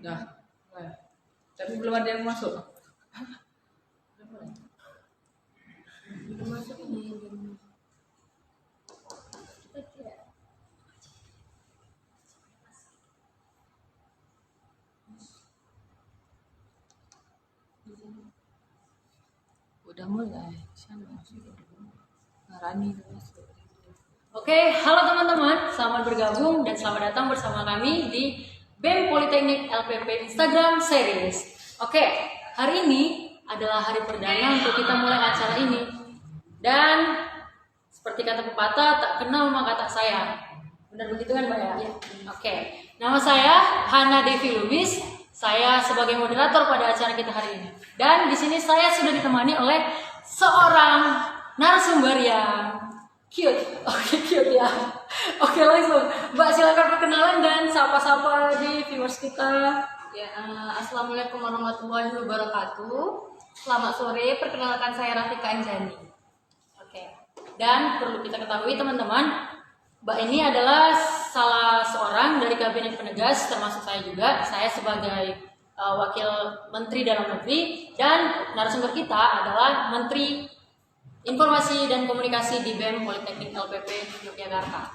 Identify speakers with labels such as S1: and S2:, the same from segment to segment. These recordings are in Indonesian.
S1: Nah, tapi belum ada yang masuk.
S2: Masuk ini kita kira
S1: Udah mulai. Sana masuk. Rani masuk.
S2: Oke, halo teman-teman, selamat bergabung dan selamat datang bersama kami di BEM Politeknik LPP Instagram Series. Oke, hari ini adalah hari perdana untuk kita mulai acara ini. Dan seperti kata pepatah, tak kenal maka tak sayang. Benar begitu kan, Mbak ya? Iya. Oke, nama saya Hana Devi Lubis. Saya sebagai moderator pada acara kita hari ini. Dan di sini saya sudah ditemani oleh seorang narasumber yang cute. Oke, cute ya. Oke, langsung. Mbak silakan perkenalan dan sapa-sapa di viewers kita.
S3: Ya, Assalamualaikum warahmatullahi wabarakatuh. Selamat sore, perkenalkan saya Rafika Anjani.
S2: Oke. Dan perlu kita ketahui teman-teman, Mbak ini adalah salah seorang dari kabinet penegas, termasuk saya juga. Saya sebagai wakil Menteri Dalam Negeri, dan narasumber kita adalah Menteri Informasi dan Komunikasi di BEM Politeknik LPP Yogyakarta.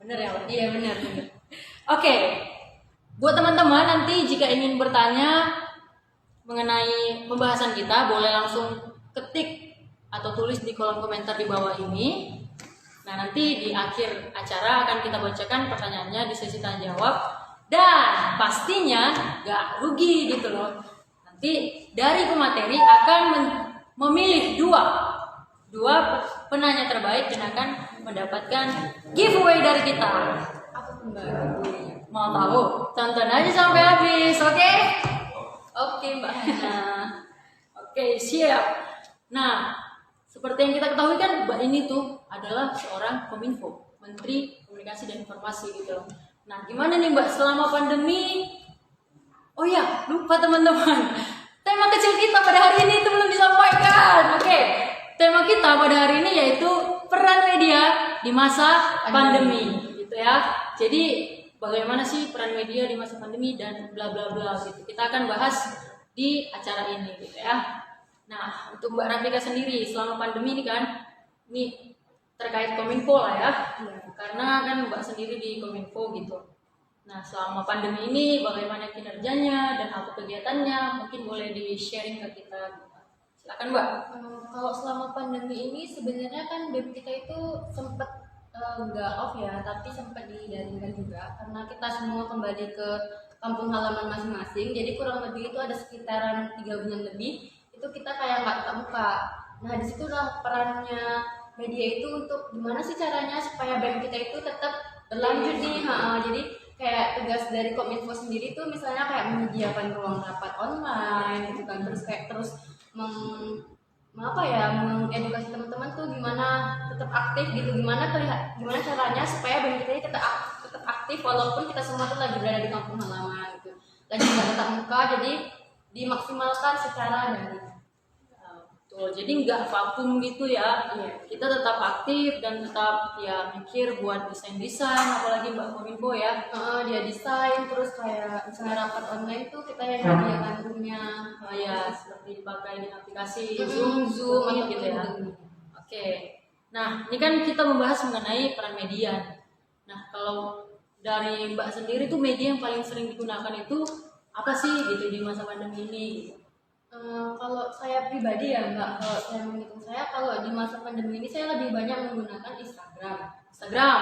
S2: Benar ya, Mbak?
S3: Iya, benar.
S2: Oke. Buat teman-teman nanti jika ingin bertanya mengenai pembahasan kita, boleh langsung ketik atau tulis di kolom komentar di bawah ini. Nah, nanti di akhir acara akan kita bacakan pertanyaannya di sesi tanya jawab. Dan pastinya gak rugi gitu loh. Nanti dari pemateri akan memilih dua penanya terbaik dan akan mendapatkan giveaway dari kita.
S3: Apa tuh, Mbak?
S2: Mau tahu? Tonton aja sampai habis, oke?
S3: Oke, Mbak Hana.
S2: Oke, siap. Nah, seperti yang kita ketahui kan Mbak ini tuh adalah seorang Kominfo, Menteri Komunikasi dan Informasi gitu. Nah, gimana nih Mbak selama pandemi? Oh ya, lupa teman-teman. Tema kecil kita pada hari ini itu belum disampaikan. Oke, tema kita pada hari ini yaitu peran media di masa pandemi, gitu ya. Jadi bagaimana sih peran media di masa pandemi dan bla bla bla gitu. Kita akan bahas di acara ini gitu ya. Nah, untuk Mbak Rafika sendiri selama pandemi ini kan, ini terkait Kominfo lah ya. Karena kan Mbak sendiri di Kominfo gitu. Nah, selama pandemi ini bagaimana kinerjanya dan apa kegiatannya? Mungkin boleh di-sharing ke kita. Silakan, Mbak.
S3: Kalau selama pandemi ini sebenarnya kan BEM kita itu sempat nggak off ya, tapi sempat didaringkan juga karena kita semua kembali ke kampung halaman masing-masing. Jadi kurang lebih itu ada sekitaran 3 bulan lebih itu kita kayak nggak tatap muka. Nah, disitulah perannya media itu untuk gimana sih caranya supaya BEM kita itu tetap berlanjut nih. Jadi kayak tugas dari Kominfo sendiri tuh misalnya kayak menyediakan ruang rapat online gitu kan, terus kayak terus mengedukasi teman-teman tuh gimana tetap aktif gitu, gimana caranya supaya BEM kita ini tetap aktif walaupun kita semua tuh lagi berada di kampung halaman gitu, lagi nggak tatap muka, jadi dimaksimalkan secara daring.
S2: Betul, jadi nggak vakum gitu ya.
S3: Iya.
S2: Kita tetap aktif dan tetap ya mikir buat desain-desain, apalagi Mbak Kominfo ya.
S3: Dia desain, terus kayak misalnya rapat online tuh kita yang menyediakan roomnya,
S2: Ya, seperti dipakai di aplikasi
S3: Zoom
S2: gitu ya. Oke. Nah, ini kan kita membahas mengenai peran media. Nah, kalau dari Mbak sendiri tuh media yang paling sering digunakan itu apa sih gitu di masa pandemi ini?
S3: Kalau saya pribadi ya Mbak, kalau saya menghitung kalau di masa pandemi ini saya lebih banyak menggunakan Instagram,
S2: Instagram,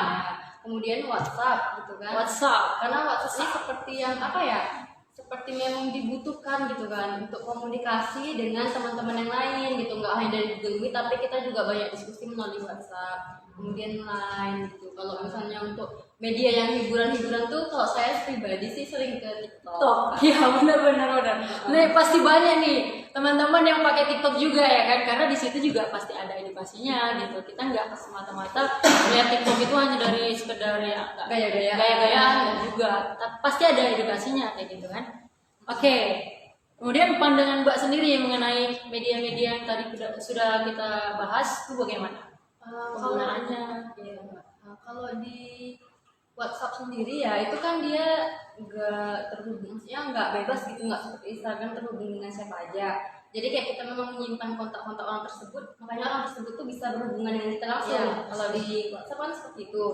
S3: kemudian WhatsApp gitu kan.
S2: WhatsApp.
S3: Karena WhatsApp ini seperti yang apa ya? Seperti memang dibutuhkan gitu kan untuk komunikasi dengan teman-teman yang lain gitu, nggak hanya dari Google Meet tapi kita juga banyak diskusi melalui WhatsApp, kemudian Line gitu. Kalau misalnya untuk media yang hiburan-hiburan tuh kalau saya pribadi sih sering ke TikTok.
S2: Iya, benar. Nih pasti banyak nih teman-teman yang pakai TikTok juga ya kan, karena di situ juga pasti ada edukasinya gitu. Kita nggak semata-mata lihat TikTok itu hanya dari sekedar ya gaya-gayaan, dan juga pasti ada edukasinya kayak gitu kan. Oke. Kemudian pandangan Mbak sendiri mengenai media-media yang tadi sudah kita bahas itu bagaimana? Penggunaannya.
S3: Kalau di WhatsApp sendiri ya itu kan dia nggak terhubung, maksudnya nggak bebas gitu, nggak seperti Instagram terhubung dengan siapa aja. Jadi kayak kita memang menyimpan kontak-kontak orang tersebut, makanya orang tersebut tuh bisa berhubungan dengan kita langsung.
S2: Iya.
S3: Kalau di WhatsApp kan seperti itu.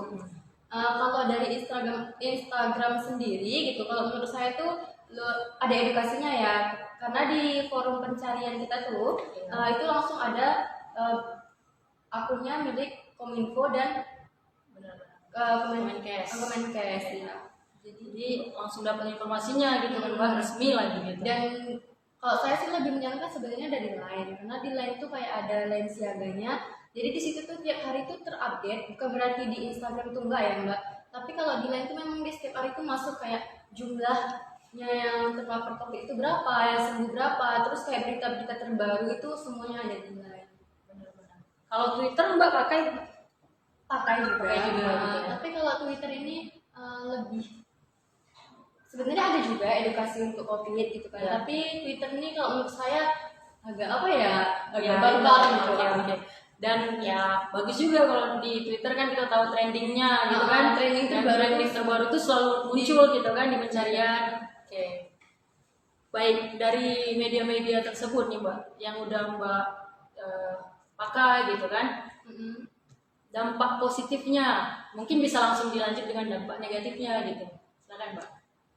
S3: Kalau dari Instagram sendiri gitu, kalau menurut saya tuh ada edukasinya ya, karena di forum pencarian kita tuh itu langsung ada akunnya milik Kominfo dan
S2: Kemenkes.
S3: Kemenkes ya.
S2: Jadi langsung dapat informasinya gitu kan, Mbak, resmi lagi gitu.
S3: Dan kalau saya sih lebih menyarankan sebenarnya dari Line, karena di Line tuh kayak ada Line siaganya. Jadi di situ tuh tiap hari tuh terupdate, bukan berarti di Instagram tuh enggak ya Mbak. Tapi kalau di Line tuh memang di setiap hari tuh masuk kayak jumlahnya yang terpapar COVID itu berapa, yang sembuh berapa, terus kayak berita-berita terbaru itu semuanya ada di Line.
S2: Benar-benar. Kalau Twitter Mbak pakai
S3: Pakai juga.
S2: gitu ya.
S3: Tapi kalau Twitter ini lebih sebenarnya ada juga edukasi untuk COVID gitu kan.
S2: Ya.
S3: Tapi Twitter ini kalau menurut saya agak apa ya?
S2: ya,
S3: Agak barbar gitu.
S2: oke. Dan ya bagus juga kalau di Twitter kan kita tahu trendingnya gitu kan.
S3: Trending
S2: Dan
S3: terbaru.
S2: trending terbaru tuh selalu muncul gitu kan di pencarian. Oke. Baik, dari media-media tersebut nih Mbak, yang udah Mbak pakai gitu kan,
S3: Mm-mm.
S2: dampak positifnya mungkin bisa langsung dilanjut dengan dampak negatifnya gitu. Silakan Mbak.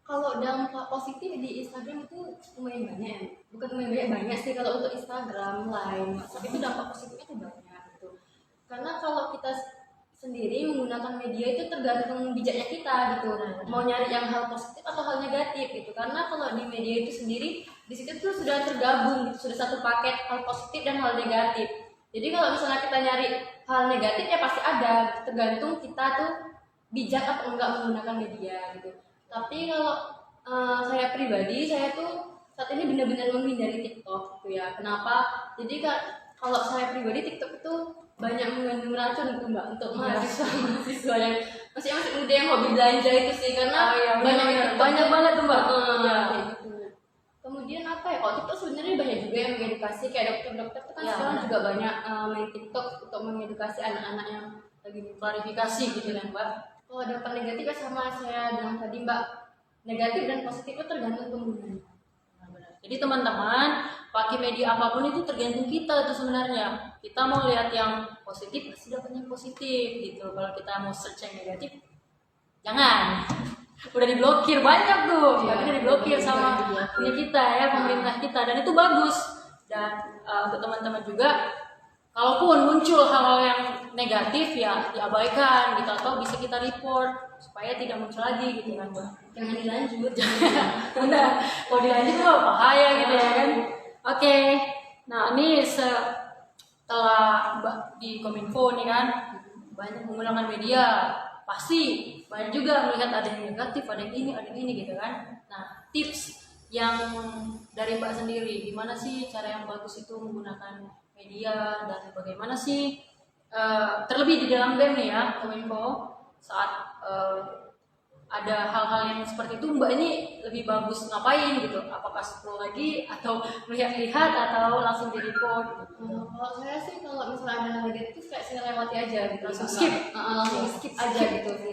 S3: Kalau dampak positif di Instagram itu lumayan banyak, bukan lumayan banyak sih. Kalau untuk Instagram, Line, WhatsApp itu dampak positifnya tuh banyak gitu. Karena kalau kita sendiri menggunakan media itu tergantung bijaknya kita gitu, mau nyari yang hal positif atau hal negatif gitu. Karena kalau di media itu sendiri di situ tuh sudah tergabung gitu, sudah satu paket hal positif dan hal negatif. Jadi kalau misalnya kita nyari hal negatif ya pasti ada, tergantung kita tuh bijak atau enggak menggunakan media gitu. Tapi kalau saya pribadi, saya tuh saat ini benar-benar menghindari TikTok gitu ya. Kenapa? Jadi kalau saya pribadi TikTok itu banyak mengandung racun gitu Mbak untuk mahasiswa yang masih muda yang hobi belanja itu sih, karena
S2: banyak banget tuh Mbak.
S3: Iya, kayak gitu. Kemudian apa ya? Kalau TikTok sebenarnya banyak juga yang mengedukasi, kayak dokter-dokter itu kan
S2: Ya,
S3: sekarang
S2: benar.
S3: juga banyak main TikTok untuk mengedukasi anak-anak yang lagi
S2: Klarifikasi gitu kan Mbak.
S3: kalau dampak negatif ya sama saya bilang tadi Mbak, negatif dan positif itu tergantung penggunanya.
S2: Benar-benar. Jadi teman-teman, pakai media apapun itu tergantung kita tuh sebenarnya. Kita mau lihat yang positif pasti dapatnya positif gitu. Kalau kita mau search yang negatif, jangan. Udah diblokir banyak tuh.
S3: Iya,
S2: Udah diblokir sama
S3: diblokir.
S2: ini kita ya, pemerintah kita, dan itu bagus. Dan untuk teman-teman juga, kalaupun muncul hal-hal yang negatif ya diabaikan gitu, atau bisa kita report supaya tidak muncul lagi gitu kan Mbak.
S3: Jangan dilanjut.
S2: Benar, kalau dilanjut tuh bahaya gitu ya kan. Oke, nah ini setelah Mbak di Kominfo nih kan banyak menggunakan media, pasti banyak juga melihat ada yang negatif, ada yang ini gitu kan. Nah, tips yang dari Mbak sendiri, gimana sih cara yang bagus itu menggunakan media, dan bagaimana sih terlebih di dalam BEM nih ya Kominfo saat ada hal-hal yang seperti itu, Mbak ini lebih bagus ngapain gitu? Apakah scroll lagi atau melihat-lihat atau langsung di report?
S3: Kalau saya sih kalau misalnya ada hal negatif kayak saya lewati aja gitu.
S2: Langsung
S3: Nggak-
S2: skip?
S3: langsung skip aja gitu sih.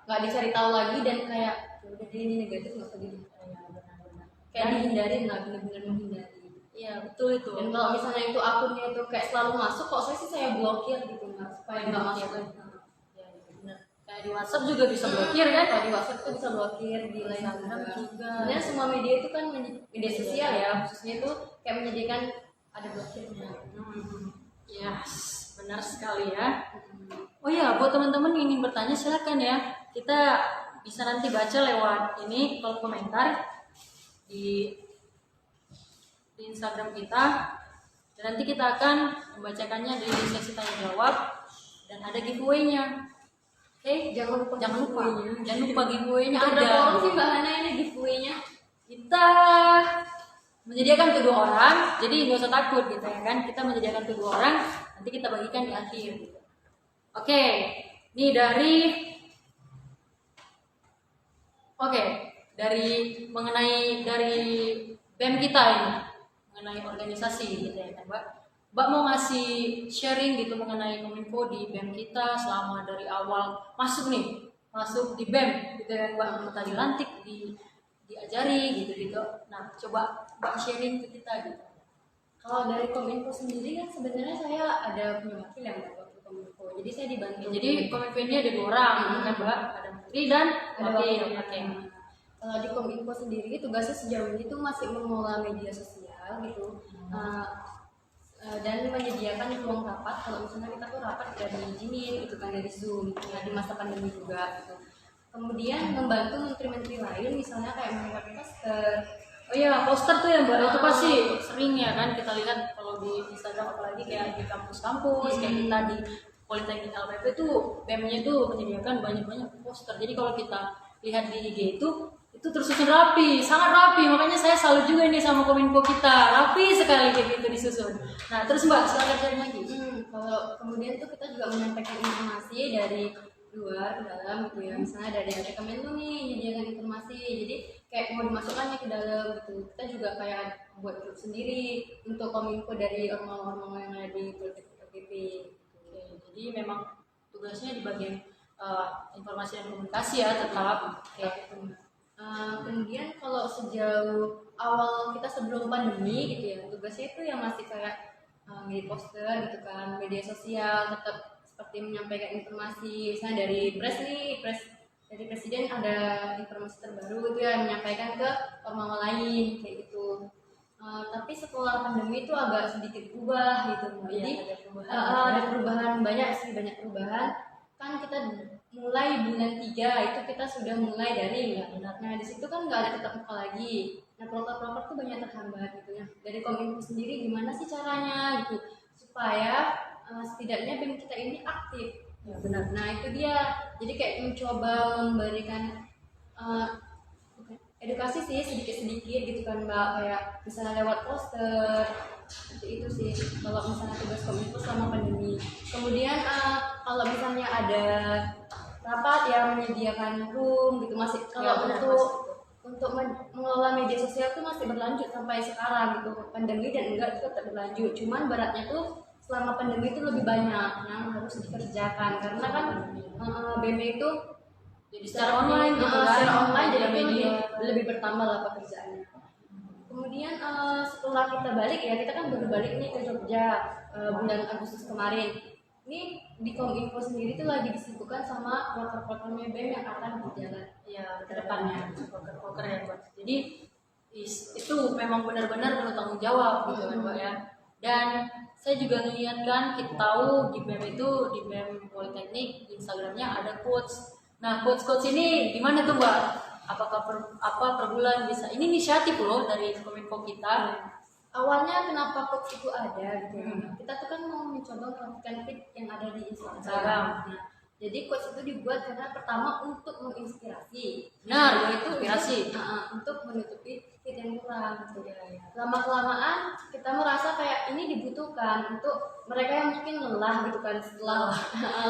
S3: Nggak dicari tahu lagi dan kayak "Ya udah deh, ini negatif nggak usah gitu.
S2: Benar-benar.
S3: Kayak dihindarin lah, benar-benar menghindari.
S2: Iya betul itu.
S3: Dan kalau misalnya itu akunnya itu kayak selalu masuk, kok saya blokir gitu Mbak, supaya nggak masuk lagi.
S2: Ya, benar. Kayak di WhatsApp juga bisa blokir kan?
S3: Kalau di WhatsApp itu bisa blokir, di Line
S2: Instagram
S3: juga.
S2: juga.
S3: Sebenarnya semua media itu kan media sosial ya, khususnya itu kayak menyediakan ada blokirnya.
S2: Yes, benar sekali ya. Oh ya, buat teman-teman yang ingin bertanya silakan ya. Kita bisa nanti baca lewat ini kolom komentar di Instagram kita, dan nanti kita akan membacakannya di sesi tanya jawab, dan ada giveaway-nya. Oke,
S3: Jangan lupa giveaway-nya.
S2: jangan lupa giveaway-nya
S3: Ada
S2: ada.
S3: berapa orang sih Mbak Hana ini giveaway-nya?
S2: Kita menyediakan kedua orang, jadi nggak usah takut gitu ya kan. Kita menyediakan kedua orang, nanti kita bagikan di akhir. Gitu. Oke, ini dari mengenai dari BEM kita ini, mengenai organisasi gitu ya kan Mbak. Mbak mau ngasih sharing gitu mengenai Kominfo di BEM kita selama dari awal masuk nih, masuk di BEM gitu ya Mbak, kita dilantik, diajari gitu-gitu. Nah, coba Mbak sharing ke kita gitu.
S3: Kalau dari Kominfo sendiri kan sebenarnya saya ada punya wakil yang wakil Kominfo. Jadi saya dibantu.
S2: Jadi Kominfo ini ada 2 orang kan Mbak, ada menteri dan
S3: ada
S2: wakil.
S3: wakil.
S2: Oke.
S3: Kalau di Kominfo sendiri tugasnya sejauh ini tuh masih mengelola media sosial gitu. Dan menyediakan ruang rapat kalau misalnya kita tuh rapat dari diizinin gitu kan, dari Zoom ya, di masa pandemi juga gitu. Kemudian membantu menteri-menteri lain misalnya kayak menyiapkan poster.
S2: Oh iya, poster tuh ya Mbak, itu pasti sering ya kan kita lihat kalau di Instagram, apalagi kayak di kampus-kampus, kayak kita di Politeknik LPP itu BEM-nya itu menyediakan banyak-banyak poster. Jadi kalau kita lihat di IG itu tersusun rapi, sangat rapi. Makanya saya salut juga ini sama Kominfo kita, rapi sekali kayak gitu disusun. Nah terus Mbak, silakan sharing lagi.
S3: Kalau kemudian tuh kita juga menyampaikan informasi dari luar ke dalam gitu ya, misalnya dari ada Kemenlu nih menyediakan informasi, jadi kayak mau dimasukkannya ke dalam gitu. Kita juga kayak buat grup sendiri untuk Kominfo dari orang-orang yang ada di Politeknik LPP.
S2: Oke, jadi memang tugasnya di bagian informasi dan komunikasi ya tetap. Oke.
S3: Kemudian kalau sejauh awal kita sebelum pandemi gitu ya, tugasnya itu yang masih kayak ngedit poster gitu kan, media sosial, tetap seperti menyampaikan informasi, misalnya dari dari presiden ada informasi terbaru itu ya menyampaikan ke orang lain kayak gitu. Tapi setelah pandemi itu agak sedikit berubah gitu, jadi ada perubahan banyak sih, banyak perubahan. Kan kita mulai bulan 3 itu kita sudah mulai dari nah di situ kan nggak ada tetap muka lagi. Nah proker tuh banyak terhambat gitu ya. Dari Kominfo sendiri gimana sih caranya gitu supaya setidaknya BEM kita ini aktif.
S2: Ya benar.
S3: Nah itu dia. Jadi kayak mencoba memberikan edukasi sih sedikit-sedikit gitu kan Mbak, kayak misalnya lewat poster seperti itu sih kalau misalnya tugas Kominfo selama pandemi. Kemudian kalau misalnya ada rapat yang menyediakan room gitu masih kalau untuk mengelola media sosial tuh masih berlanjut sampai sekarang gitu, pandemi dan enggak itu tetap berlanjut, cuman beratnya tuh selama pandemi itu lebih banyak yang harus dikerjakan karena kan BEM itu
S2: jadi secara online gitu kan,
S3: secara online jadi
S2: media
S3: lebih bertambah lah pekerjaannya. Kemudian setelah kita balik ya, kita kan baru balik nih ke Jogja bulan Agustus kemarin. Ini di Kominfo sendiri tuh lagi disibukkan sama proker-prokernya BEM yang akan berjalan
S2: ya ke depannya, proker ya Mbak. Jadi itu memang benar-benar penuh tanggung jawab gitu kan Mbak ya. Dan saya juga ngeliat kan, kita tahu di BEM itu, di BEM Politeknik, di Instagramnya ada quotes. Nah quotes ini gimana tuh Mbak? Apakah per bulan bisa? Ini inisiatif loh dari Kominfo kita.
S3: Awalnya kenapa quotes itu ada gitu ya? Kita tuh kan mau mencoba melakukan feed yang ada di Instagram. Nah, jadi quotes itu dibuat karena pertama untuk menginspirasi.
S2: Nah,
S3: itu
S2: inspirasi.
S3: Untuk menutupi feed yang kurang gitu ya. Lama kelamaan kita merasa kayak ini dibutuhkan untuk mereka yang mungkin lelah gitu kan, setelah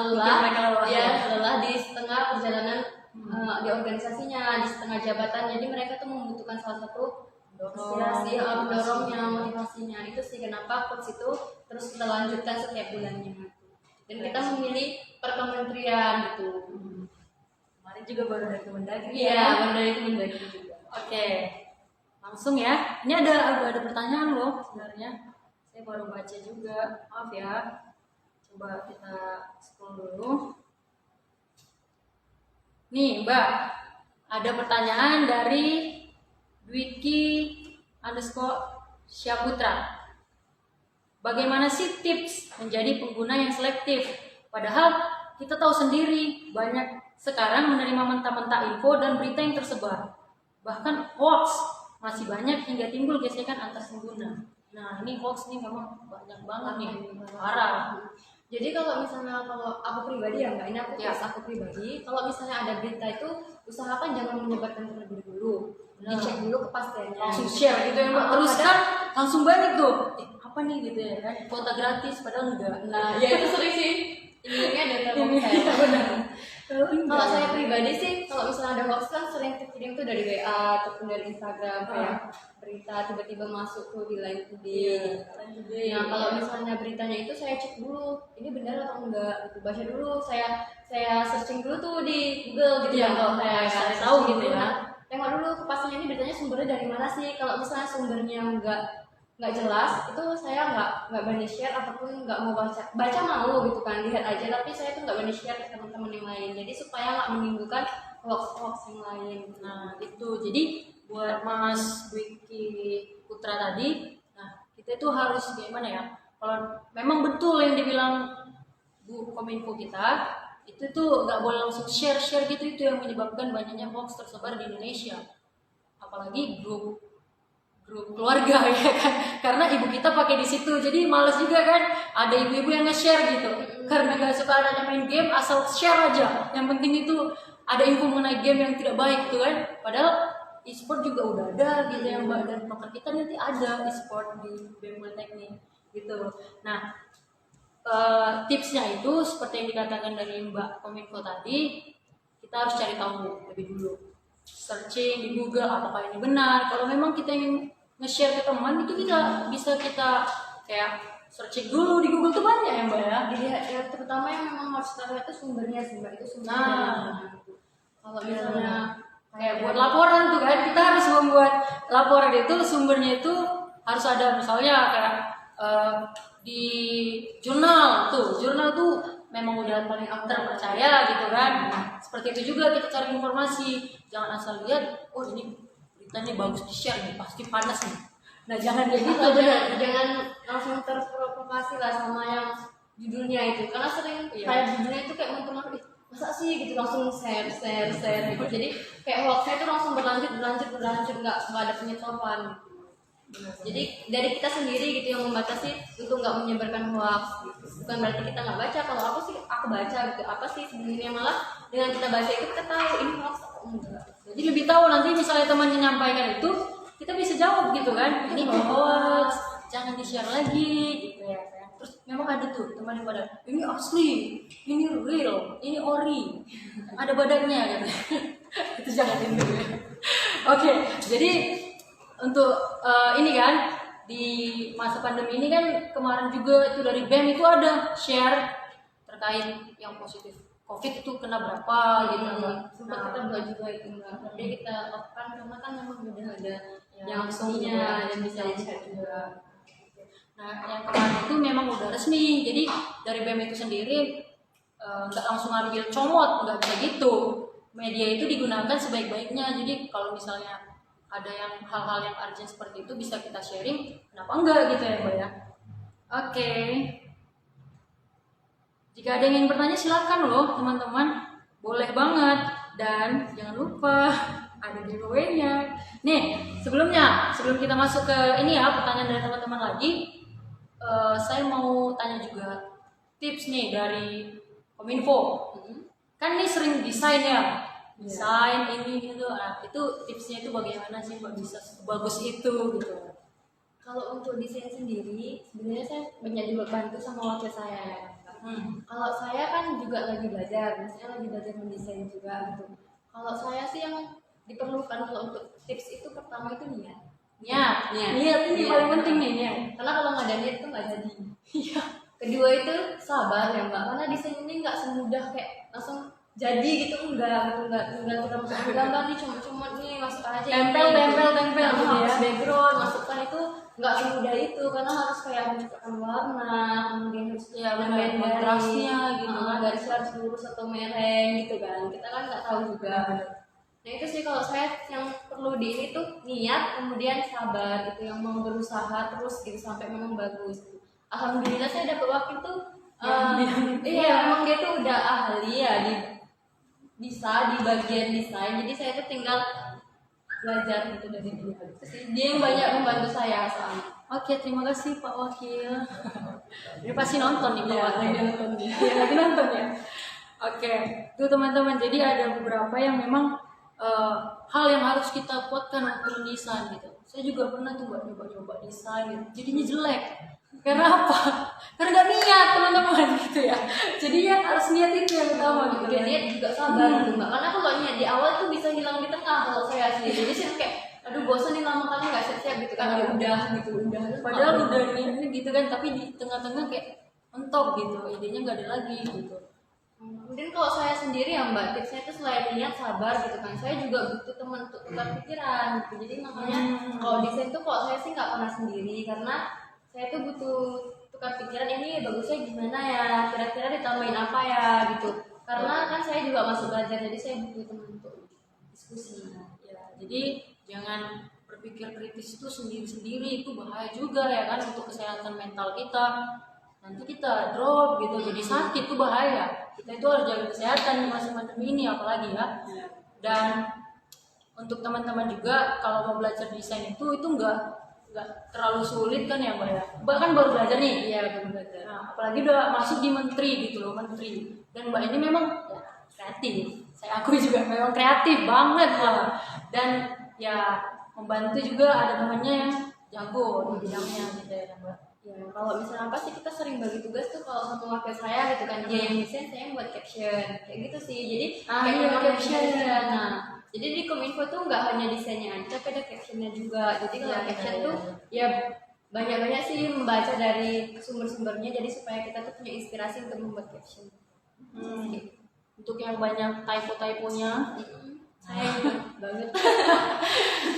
S3: lelah di setengah perjalanan di organisasinya, di setengah jabatan. Jadi mereka tuh membutuhkan salah satu inspirasi, mendorongnya, motivasinya. Itu sih kenapa quotes itu terus kita lanjutkan setiap bulannya. Dan kita memilih per kementerian gitu.
S2: Kemarin juga baru dari Kemendagri.
S3: Iya, baru dari Kemendagri juga.
S2: Oke, langsung ya. Ini ada pertanyaan loh sebenarnya. Saya baru baca juga. Maaf ya. Coba kita scroll dulu. Nih Mbak, ada pertanyaan dari Dwiki_Syaputra. Bagaimana sih tips menjadi pengguna yang selektif? Padahal kita tahu sendiri banyak sekarang menerima mentah-mentah info dan berita yang tersebar. Bahkan hoax masih banyak hingga timbul gesekan antar pengguna. Nah ini hoax nih memang banyak banget nih, parah.
S3: Jadi kalau aku pribadi ya Mbak, ini aku pribadi, kalau misalnya ada berita itu usahakan jangan menyebarkan terlebih dulu. Dicek dulu kepastiannya.
S2: Langsung share gitu ya Mbak. Terus kan langsung banyak tuh. Apa nih gitu ya kan? Kuota gratis padahal enggak.
S3: Nah, ya itu sering sih. Ini ada Telkomsel.
S2: Benar.
S3: Kalau saya pribadi sih, kalau misalnya ada hoax kan sering terkirim tuh dari WA ataupun dari Instagram kayak berita tiba-tiba masuk tuh di line today. Nah kalau misalnya beritanya itu saya cek dulu ini benar atau enggak, gitu. Baca dulu, saya searching dulu tuh di Google gitu kan, kalau saya
S2: cari tahu gitu ya.
S3: Nah, tengok dulu kepastiannya ini beritanya sumbernya dari mana sih. Kalau misalnya sumbernya nggak jelas, itu saya nggak berani share ataupun nggak mau baca mau gitu kan, lihat aja, tapi saya tuh nggak berani share ke teman-teman yang lain, jadi supaya nggak menimbulkan hoax yang lain.
S2: Nah itu jadi buat Mas Dwiki Putra tadi, nah kita itu harus gimana ya, kalau memang betul yang dibilang Bu Kominfo kita itu tuh nggak boleh langsung share gitu, itu yang menyebabkan banyaknya hoax tersebar di Indonesia, apalagi grup keluarga ya kan, karena ibu kita pakai di situ, jadi males juga kan ada ibu-ibu yang nge-share gitu, karena gak suka anaknya main game asal share aja, yang penting itu ada info mengenai game yang tidak baik tuh kan, padahal e-sport juga udah ada gitu ya Mbak, dan poker kita nanti ada e-sport di BEM Teknik gitu. Nah tipsnya itu seperti yang dikatakan dari Mbak Kominfo tadi, kita harus cari tahu lebih dulu, searching di Google apakah ini benar. Kalau memang kita ingin nge-share ke teman itu kita bisa kayak searching dulu di Google tuh banyak ya Mbak ya.
S3: Jadi ya, terutama yang memang harus kita lihat itu sumbernya sih Mbak, itu sumbernya. Kalau misalnya
S2: kayak buat laporan tuh kan, kita harus membuat laporan itu sumbernya itu harus ada, misalnya kayak di jurnal tuh memang udah paling terpercaya gitu kan. Seperti itu juga kita cari informasi, jangan asal lihat oh ini beritanya bagus di share nih pasti panas nih. Nah jangan kayak gitu,
S3: jangan langsung terprovokasi lah sama yang judulnya itu, karena sering kayak judulnya itu kayak mempengaruhi, masa sih gitu langsung share gitu, jadi kayak hoaxnya itu langsung berlanjut nggak ada penyetopan gitu. Jadi dari kita sendiri gitu yang membatasi untuk nggak menyebarkan hoax gitu. Bukan berarti kita nggak baca, kalau aku baca gitu, apa sih sebenarnya, malah dengan kita baca itu kita tahu ini hoax atau enggak.
S2: Jadi lebih tahu nanti misalnya temannya nyampaikan itu kita bisa jawab gitu kan, ini hoax, jangan di-share lagi gitu ya kan. Terus memang ada tuh teman yang pada ini asli, ini real, ini ori, ada badannya gitu. Itu jangan dulu ya. Oke, jadi untuk ini kan di masa pandemi ini kan kemarin juga itu dari BEM itu ada share terkait yang positif COVID itu kena berapa gitu.
S3: Sempat kita buat juga itu Mbak, tapi kita lakukan karena kan memang udah ada yang
S2: langsungnya
S3: dan bisa di-share juga.
S2: Nah yang kemarin itu memang udah resmi, jadi dari BEM itu sendiri nggak langsung ambil comot, nggak bisa gitu. Media itu digunakan sebaik-baiknya, jadi kalau misalnya ada yang hal-hal yang urgent seperti itu bisa kita sharing, kenapa enggak gitu ya Mbak ya. Oke. Jika ada yang ingin bertanya silakan loh teman-teman, boleh banget, dan jangan lupa ada giveaway-nya. Nih sebelum kita masuk ke ini ya pertanyaan dari teman-teman lagi, saya mau tanya juga tips nih dari Kominfo. Kan nih sering desain ya. Desain ini gitu, nah, itu tipsnya itu bagaimana sih Mbak bisa bagus itu gitu?
S3: Kalau untuk desain sendiri sebenarnya saya banyak juga bantu sama wakil saya ya. Kalau saya kan juga lagi belajar, maksudnya lagi belajar mendesain juga gitu. Kalau saya sih yang diperlukan kalau untuk tips itu pertama itu niat.
S2: Niat ini paling penting nih ya.
S3: Karena kalau nggak ada niat itu nggak jadi. Iya. Kedua itu sabar ya Mbak, karena desain ini nggak semudah kayak langsung jadi gitu, enggak kita masuk gambar nih cuma nih masuk aja
S2: tempel gitu ya,
S3: background masukkan itu nggak semudah itu, karena harus kayak menciptakan warna, kemudian harus
S2: kontrasnya gitu kan,
S3: garis harus lurus atau mereng gitu kan, kita kan nggak tahu juga. Nah itu sih kalau saya yang perlu di ini tuh niat, kemudian sabar gitu, yang mau berusaha terus gitu sampai memang bagus. Alhamdulillah saya dapat wakil tuh memang dia tuh udah ahli ya bisa di bagian desain, jadi saya tuh tinggal belajar gitu dari dia yang banyak membantu saya soalnya.
S2: Oke, terima kasih Pak Wakil. Ini pasti nonton nih Pak Wakil.
S3: Lagi nonton ya.
S2: Oke, tuh teman-teman, jadi ada beberapa yang memang hal yang harus kita kuatkan waktu mendesain gitu. Saya juga pernah tuh Mbak nyoba desain gitu. Jadinya jelek. Karena apa? Karena nggak niat teman-teman gitu ya. Jadi ya harus niat itu yang utama gitu.
S3: Udah niat juga sabar gitu mbak, karena kalau niat di awal itu bisa hilang di tengah kalau saya sendiri. Jadi saya kayak aduh bosan nih lama kali nggak siap-siap gitu kan, ya udah gitu udah.
S2: Padahal udah niatnya gitu kan, tapi di tengah-tengah kayak mentok gitu, idenya nggak ada lagi gitu.
S3: Kemudian kalau saya sendiri ya mbak, tipsnya itu selain niat sabar gitu kan, saya juga butuh teman untuk tukar pikiran gitu. Jadi makanya kalau desain tuh kalau saya sih nggak pernah sendiri, karena saya tuh butuh tukar pikiran, ini bagusnya gimana ya, kira-kira ditambahin apa ya gitu. Karena kan saya juga masuk belajar, jadi saya butuh teman untuk diskusi.
S2: Ya, jadi jangan berpikir kritis itu sendiri-sendiri, itu bahaya juga ya kan untuk kesehatan mental kita. Nanti kita drop gitu, jadi sakit, itu bahaya. Kita itu harus jaga kesehatan di masa pandemi ini apalagi ya. Dan untuk teman-teman juga kalau mau belajar desain itu nggak terlalu sulit kan ya Mbak ya. Mbak kan baru belajar nih.
S3: Iya baru belajar.
S2: Nah, apalagi udah masuk di menteri gitu loh, menteri. Dan Mbak ini memang ya, kreatif. Saya akui juga memang kreatif banget lah. Dan ya membantu juga ada temannya yang jago di bidangnya gitu ya Mbak.
S3: Ya, kalau misalnya apa sih kita sering bagi tugas tuh kalau sama wakil saya gitu kan, dia yang desain, saya yang buat caption kayak gitu sih. Jadi kayak
S2: iya,
S3: memang
S2: caption.
S3: Nah, jadi di Kominfo tuh nggak hanya desainnya aja, tapi ada captionnya juga. Jadi kalau
S2: Iya,
S3: caption
S2: iya,
S3: tuh ya banyak-banyak sih membaca dari sumber-sumbernya, jadi supaya kita tuh punya inspirasi untuk membuat caption.
S2: Untuk yang banyak typo-typonya,
S3: Saya juga banget.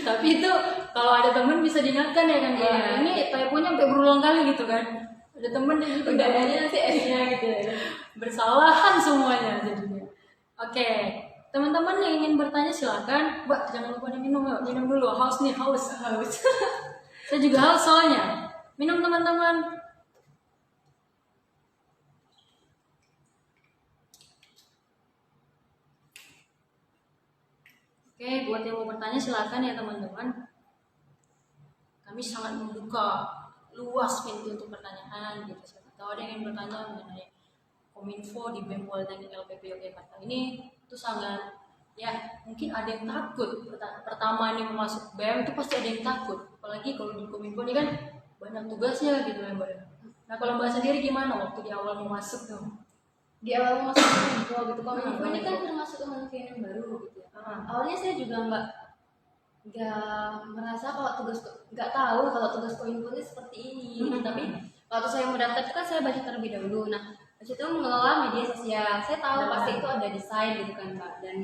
S2: tapi itu kalau ada temen bisa diingatkan ya kan Mbak.
S3: Iya.
S2: Ini typonya sampai berulang kali gitu kan. Ada temen yang gitu
S3: Udah adanya nanti S-nya gitu ya.
S2: bersalahan semuanya jadinya. Oke, teman-teman yang ingin bertanya silakan. Mbak jangan lupa diminum ya. Minum dulu, haus nih, haus. Saya juga haus soalnya. Minum teman-teman. Oke, buat yang mau bertanya silakan ya teman-teman. Kami sangat membuka luas pintu untuk pertanyaan gitu. Siapa tahu ada yang ingin bertanya mengenai Kominfo di BEM Politeknik LPP Yogyakarta ini itu sangat ya mungkin ada yang takut pertama ini masuk BEM itu pasti ada yang takut, apalagi kalau di Kominfo ini kan banyak tugasnya gitu ya Mbak. Nah kalau Mbak sendiri gimana waktu di awal mau masuk tuh?
S3: Di awal masuk Kominfo gitu, Kominfo ini kan termasuk kementerian yang baru gitu ya. Awalnya saya juga nggak merasa kalau nggak tahu kalau tugas Kominfo ini seperti ini. Tapi waktu saya mendaftar itu kan saya baca terlebih dahulu. Nah, di situ mengelola media sosial. Saya tahu pasti itu ada desain gitu kan Mbak, dan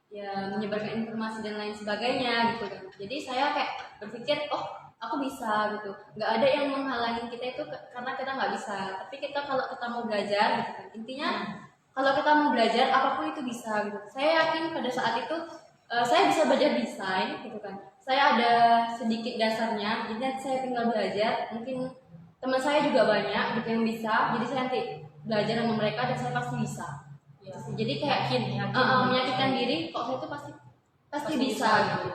S3: ya menyebarkan informasi dan lain sebagainya gitu kan. Jadi saya kayak berpikir, oh aku bisa gitu. Nggak ada yang menghalangi kita itu karena kita nggak bisa. Tapi kita kalau kita mau belajar gitu kan. Intinya kalau kita mau belajar apapun itu bisa gitu. Saya yakin pada saat itu saya bisa belajar desain gitu kan. Saya ada sedikit dasarnya, jadi saya tinggal belajar. Mungkin teman saya juga banyak gitu yang bisa, jadi saya nanti belajar sama mereka dan saya pasti bisa.
S2: Ya.
S3: Jadi kayak
S2: Yakin.
S3: meyakinkan diri kok saya itu pasti bisa gitu.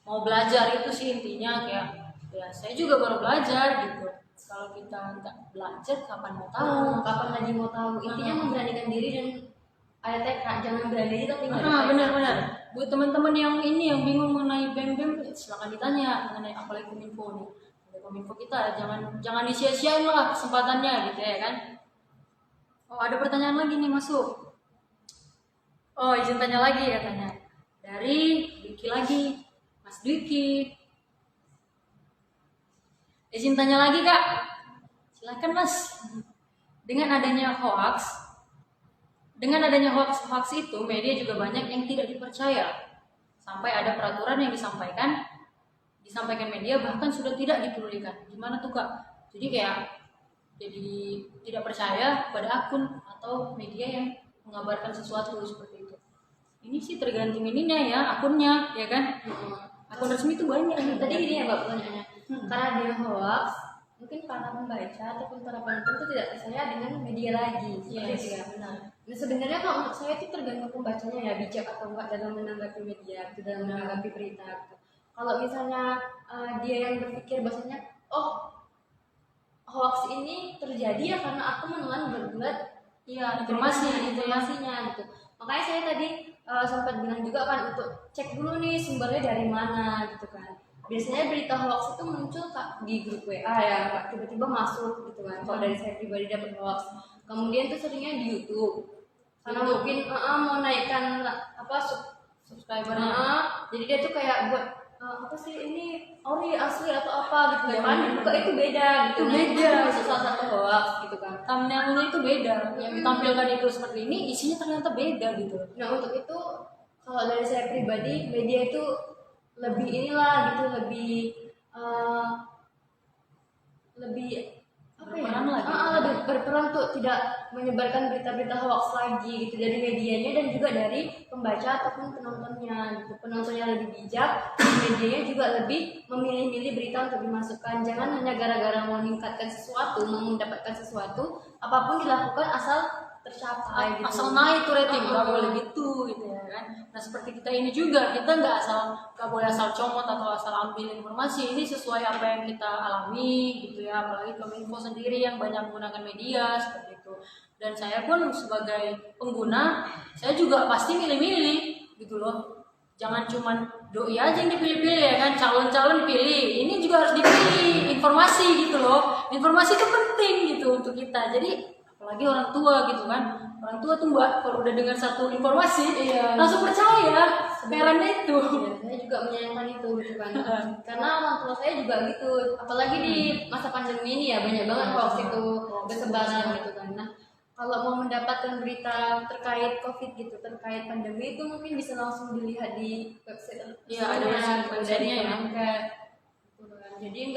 S2: Mau belajar itu sih intinya kayak ya saya juga baru belajar gitu. Kalau kita nggak belajar kapan mau tahu?
S3: Kapan lagi mau tahu? Intinya memberanikan diri dan ada tekad, jangan berani diri tapi nggak ada tekad.
S2: Benar-benar. Buat teman-teman yang bingung mengenai BEM, silakan ditanya mengenai apalagi Kominfo nih. Kominfo kita jangan disia-siain lah kesempatannya gitu ya kan. Oh ada pertanyaan lagi nih masuk. Oh izin tanya lagi katanya dari Dwiki lagi, Mas Dwiki. Izin tanya lagi Kak, silakan Mas. Dengan adanya hoax itu media juga banyak yang tidak dipercaya. Sampai ada peraturan yang disampaikan media bahkan sudah tidak dipedulikan. Gimana tuh Kak? Jadi kayak tidak percaya pada akun atau media yang mengabarkan sesuatu seperti itu. Ini sih tergantung ininya ya, akunnya ya kan. Akun resmi itu banyak.
S3: Tadi gini ya Mbak pertanyaannya, karena dia hoax, mungkin para pembaca ataupun para penonton itu tidak percaya dengan media lagi.
S2: Yes,
S3: ya.
S2: benar.
S3: Nah sebenarnya kalau menurut saya itu tergantung pembacanya ya, bijak atau enggak dalam menanggapi media, dalam menanggapi berita. Gitu. Kalau misalnya dia yang berpikir bahasanya, oh hoax ini terjadi ya karena aku menelan berbuat
S2: Iya, informasinya
S3: gitu. Makanya saya tadi sempat bilang juga kan untuk cek dulu nih sumbernya dari mana gitu kan. Biasanya berita hoax itu muncul di grup WA ya, Kak, tiba-tiba masuk gitu kan. Kalau dari saya pribadi dapat hoax, kemudian tuh seringnya di YouTube karena mungkin mau naikkan apa
S2: subscriber.
S3: jadi dia tuh kayak buat apa sih ini ori asli atau apa gitu kan, dibuka itu beda gitu.
S2: Itu beda.
S3: Itu salah satu hoax gitu kan.
S2: Thumbnailnya itu beda, yang ditampilkan itu seperti ini, isinya ternyata beda gitu.
S3: Nah untuk itu kalau dari saya pribadi, media itu lebih inilah gitu, lebih apa ya?
S2: Berperan lagi.
S3: Lebih berperan untuk tidak menyebarkan berita-berita hoax lagi gitu dari medianya dan juga dari pembaca ataupun penontonnya gitu. Penontonnya lebih bijak, medianya juga lebih memilih-milih berita untuk dimasukkan. Jangan hanya gara-gara mau meningkatkan sesuatu, mau mendapatkan sesuatu, apapun dilakukan asal tercapai gitu.
S2: Asal naik tuh rating, nggak boleh gitu ya kan. Nah seperti kita ini juga, kita nggak boleh asal comot atau asal ambil informasi. Ini sesuai apa yang kita alami gitu ya, apalagi Kominfo sendiri yang banyak menggunakan media seperti itu. Dan saya pun sebagai pengguna, saya juga pasti milih-milih gitu loh. Jangan cuman doi aja yang dipilih-pilih ya kan, calon-calon pilih. Ini juga harus dipilih informasi gitu loh. Informasi itu penting gitu untuk kita. Jadi apalagi orang tua gitu kan, orang tua tuh Mbak kalau udah dengar satu informasi langsung percaya herannya itu.
S3: Saya juga menyayangkan itu gitu kan. Karena orang tua saya juga gitu, apalagi di masa pandemi ini ya banyak banget hoax itu bersebaran gitu kan. Nah kalau mau mendapatkan berita terkait COVID gitu, terkait pandemi itu mungkin bisa langsung dilihat di website.
S2: Iya ada website-nya ya.
S3: Gitu kan. Jadi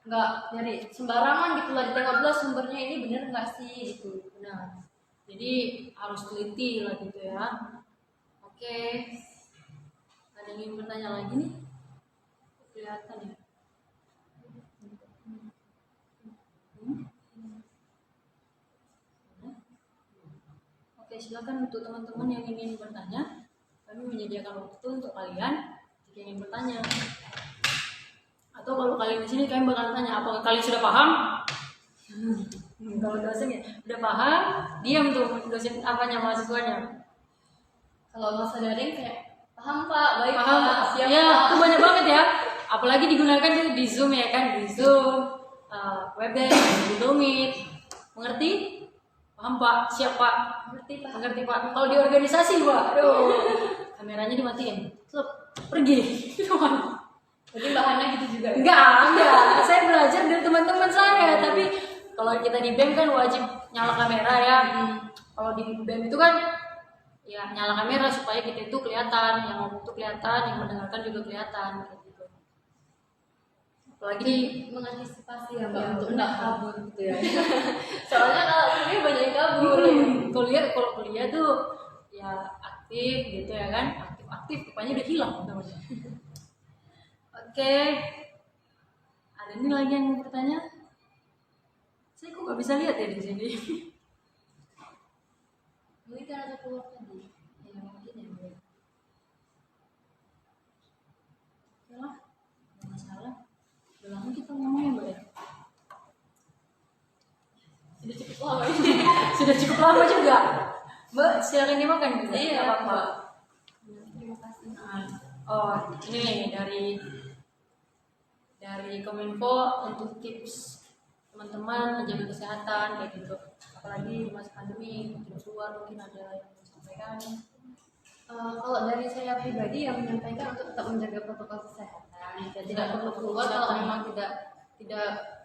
S3: nggak dari sembarangan gitu lah, ditengok dulu sumbernya ini bener nggak sih gitu.
S2: Benar. Jadi harus teliti lah gitu ya. Oke. Ada yang ingin bertanya lagi nih? Kelihatan ya. Oke, silakan untuk teman-teman yang ingin bertanya. Kami menyediakan waktu untuk kalian jika ingin bertanya. Atau kalau kalian di sini kalian bakal tanya, apakah kalian sudah paham? Kalau dosen ya udah paham, diam tuh dosen apanya mahasiswanya.
S3: Kalau masa daring kayak paham Pak, baik
S2: Paham?
S3: Pak, siap
S2: Ya,
S3: Pak.
S2: itu banyak banget ya. Apalagi digunakan di Zoom ya kan, di Zoom, Webex, Google Meet. Mengerti? Paham Pak? Siap Pak?
S3: Ngerti Pak.
S2: Mengerti Pak? Kalau di organisasi Pak, aduh, kameranya dimatiin. Pergi.
S3: Jadi bahannya gitu juga.
S2: Enggak. Saya belajar dari teman-teman saya. Tapi kalau kita di BEM kan wajib nyala kamera ya. Kalau di BEM itu kan ya nyala kamera supaya kita itu kelihatan, yang ngomong itu kelihatan, yang mendengarkan juga kelihatan kayak gitu. Apalagi
S3: mengantisipasi ya Mbak
S2: Ya,
S3: untuk
S2: benar.
S3: nggak kabur gitu ya. Soalnya kalau kuliah banyak yang kabur.
S2: kalau kuliah tuh ya aktif gitu ya kan, aktif rupanya udah hilang namanya. Oke, ada ini lagi yang mau bertanya? Saya kok nggak bisa lihat ya di sini.
S3: Mungkin karena keluar tadi.
S2: Ya mungkin ya. Oke lah, nggak masalah. Udah lama kita ngomongnya Mbak ya. Sudah cukup lama ini. Sudah cukup lama juga. Mbak, silakan dimakan juga.
S3: Iya,
S2: Nggak apa-apa.
S3: Terima kasih.
S2: Oh, ini nih dari Kominfo untuk tips teman-teman menjaga kesehatan kayak gitu. Apalagi di masa pandemi, tidak keluar mungkin ada yang mau disampaikan.
S3: Kalau dari saya pribadi yang menyampaikan untuk tetap menjaga protokol kesehatan, tidak perlu keluar kalau memang tidak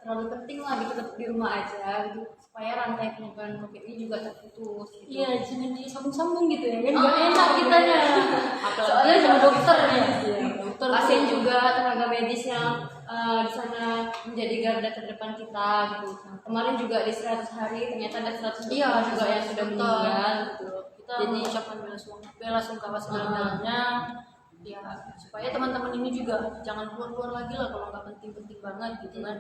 S3: terlalu penting lah gitu, tetap di rumah aja gitu, supaya rantai penyebaran COVID ini juga terputus. Gitu.
S2: Iya, jangan disambung-sambung gitu ya kan, nggak enak kitanya.
S3: Soalnya
S2: sama dokter ya.
S3: Dokter, pasien juga, tenaga medis yang di sana menjadi garda terdepan kita gitu. Kemarin juga di 100 hari ternyata ada 100 dokter juga yang sudah meninggal gitu.
S2: Kita mengucapkan bela sungkawa sedalam-dalamnya ya, supaya teman-teman ini juga jangan keluar-keluar lagi lah kalau nggak penting-penting banget gitu kan.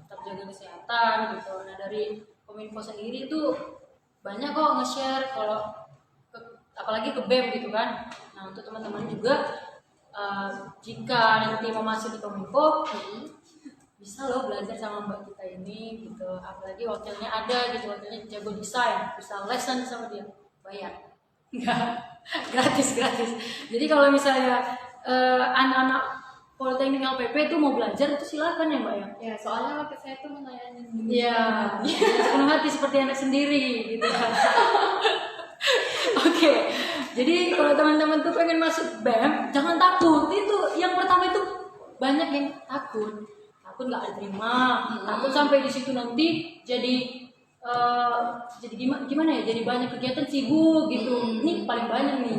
S2: Tetap jaga kesehatan gitu. Nah dari Kominfo sendiri itu banyak kok nge-share kalau apalagi ke BEM gitu kan. Nah untuk teman-teman juga jika nanti mau masuk di Kominfo bisa loh belajar sama mbak kita ini gitu. Apalagi wakilnya ada gitu, wakilnya jago desain, bisa lesson sama dia, bayar. Enggak, gratis. Jadi kalau misalnya anak-anak Politeknik LPP itu mau belajar itu silakan ya Mbak ya.
S3: Ya, soalnya waktu saya tuh melayani
S2: Iya, sepenuh hati seperti anak sendiri gitu kan. Oke, jadi kalau teman-teman tuh pengen masuk BEM, jangan takut. Itu yang pertama itu banyak yang takut nggak diterima, takut sampai di situ nanti jadi gimana ya? Jadi banyak kegiatan sibuk gitu. Ini paling banyak nih.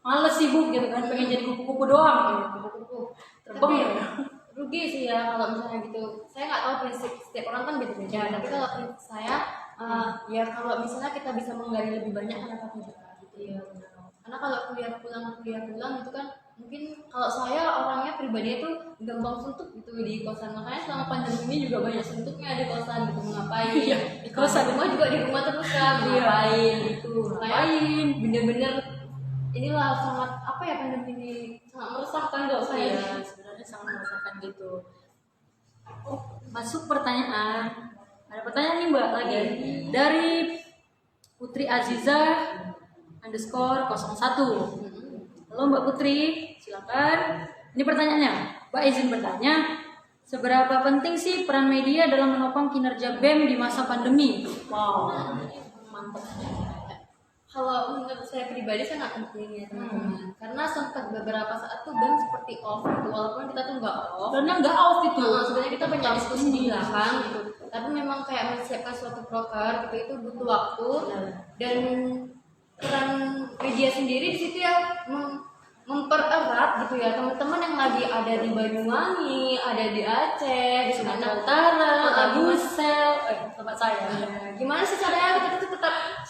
S2: Males sibuk gitu kan, pengen jadi kupu-kupu doang.
S3: kupu-kupu.
S2: Terbang
S3: Tapi
S2: ya.
S3: rugi sih ya kalau misalnya gitu. Saya nggak tahu prinsip setiap orang kan beda-beda. Tapi kalau prinsip saya ya kalau misalnya kita bisa menggali lebih banyak kenapa tidak gitu ya. Karena kalau kuliah pulang itu kan mungkin kalau saya orangnya pribadi itu gampang suntuk gitu di kosan. Makanya selama pandemi ini juga banyak suntuknya di kosan gitu, ngapain.
S2: Di kosan.
S3: Di rumah juga di rumah terus kan ngapain gitu.
S2: Ngapain?
S3: Bener-bener inilah sangat apa ya, pandemi ini sangat meresahkan kalau saya.
S2: Iya, sebenarnya sangat merasakan gitu. Masuk pertanyaan. Ada pertanyaan nih Mbak lagi dari Putri Aziza _01. Halo Mbak Putri, silakan. Ini pertanyaannya. Mbak izin bertanya, seberapa penting sih peran media dalam menopang kinerja BEM di masa pandemi? Wow, mantap.
S3: Kalau menurut saya pribadi sangat penting ya teman-teman, karena sempat beberapa saat tuh BEM seperti off gitu, walaupun kita tuh nggak off.
S2: Karena nggak off itu.
S3: Sebenarnya kita banyak diskusi di belakang gitu, tapi memang kayak menyiapkan suatu proker gitu itu butuh waktu, dan peran media sendiri di situ ya mempererat gitu ya teman-teman yang lagi ada di Banyuwangi, ada di Aceh, di Sumatera Utara,
S2: Agusel, tempat saya.
S3: Gimana sih caranya kita tuh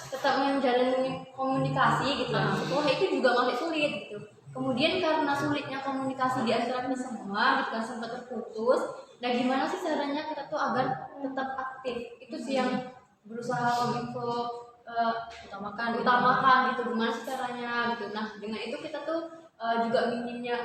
S3: tetap menjalin komunikasi gitu. Wah itu juga masih sulit gitu. Kemudian karena sulitnya komunikasi di antara kita semua gitu kan, sempat terputus. Nah gimana sih caranya kita tuh agar tetap aktif? Itu sih yang berusaha Kominfo utamakan gitu, gimana sih caranya gitu. Nah dengan itu kita tuh juga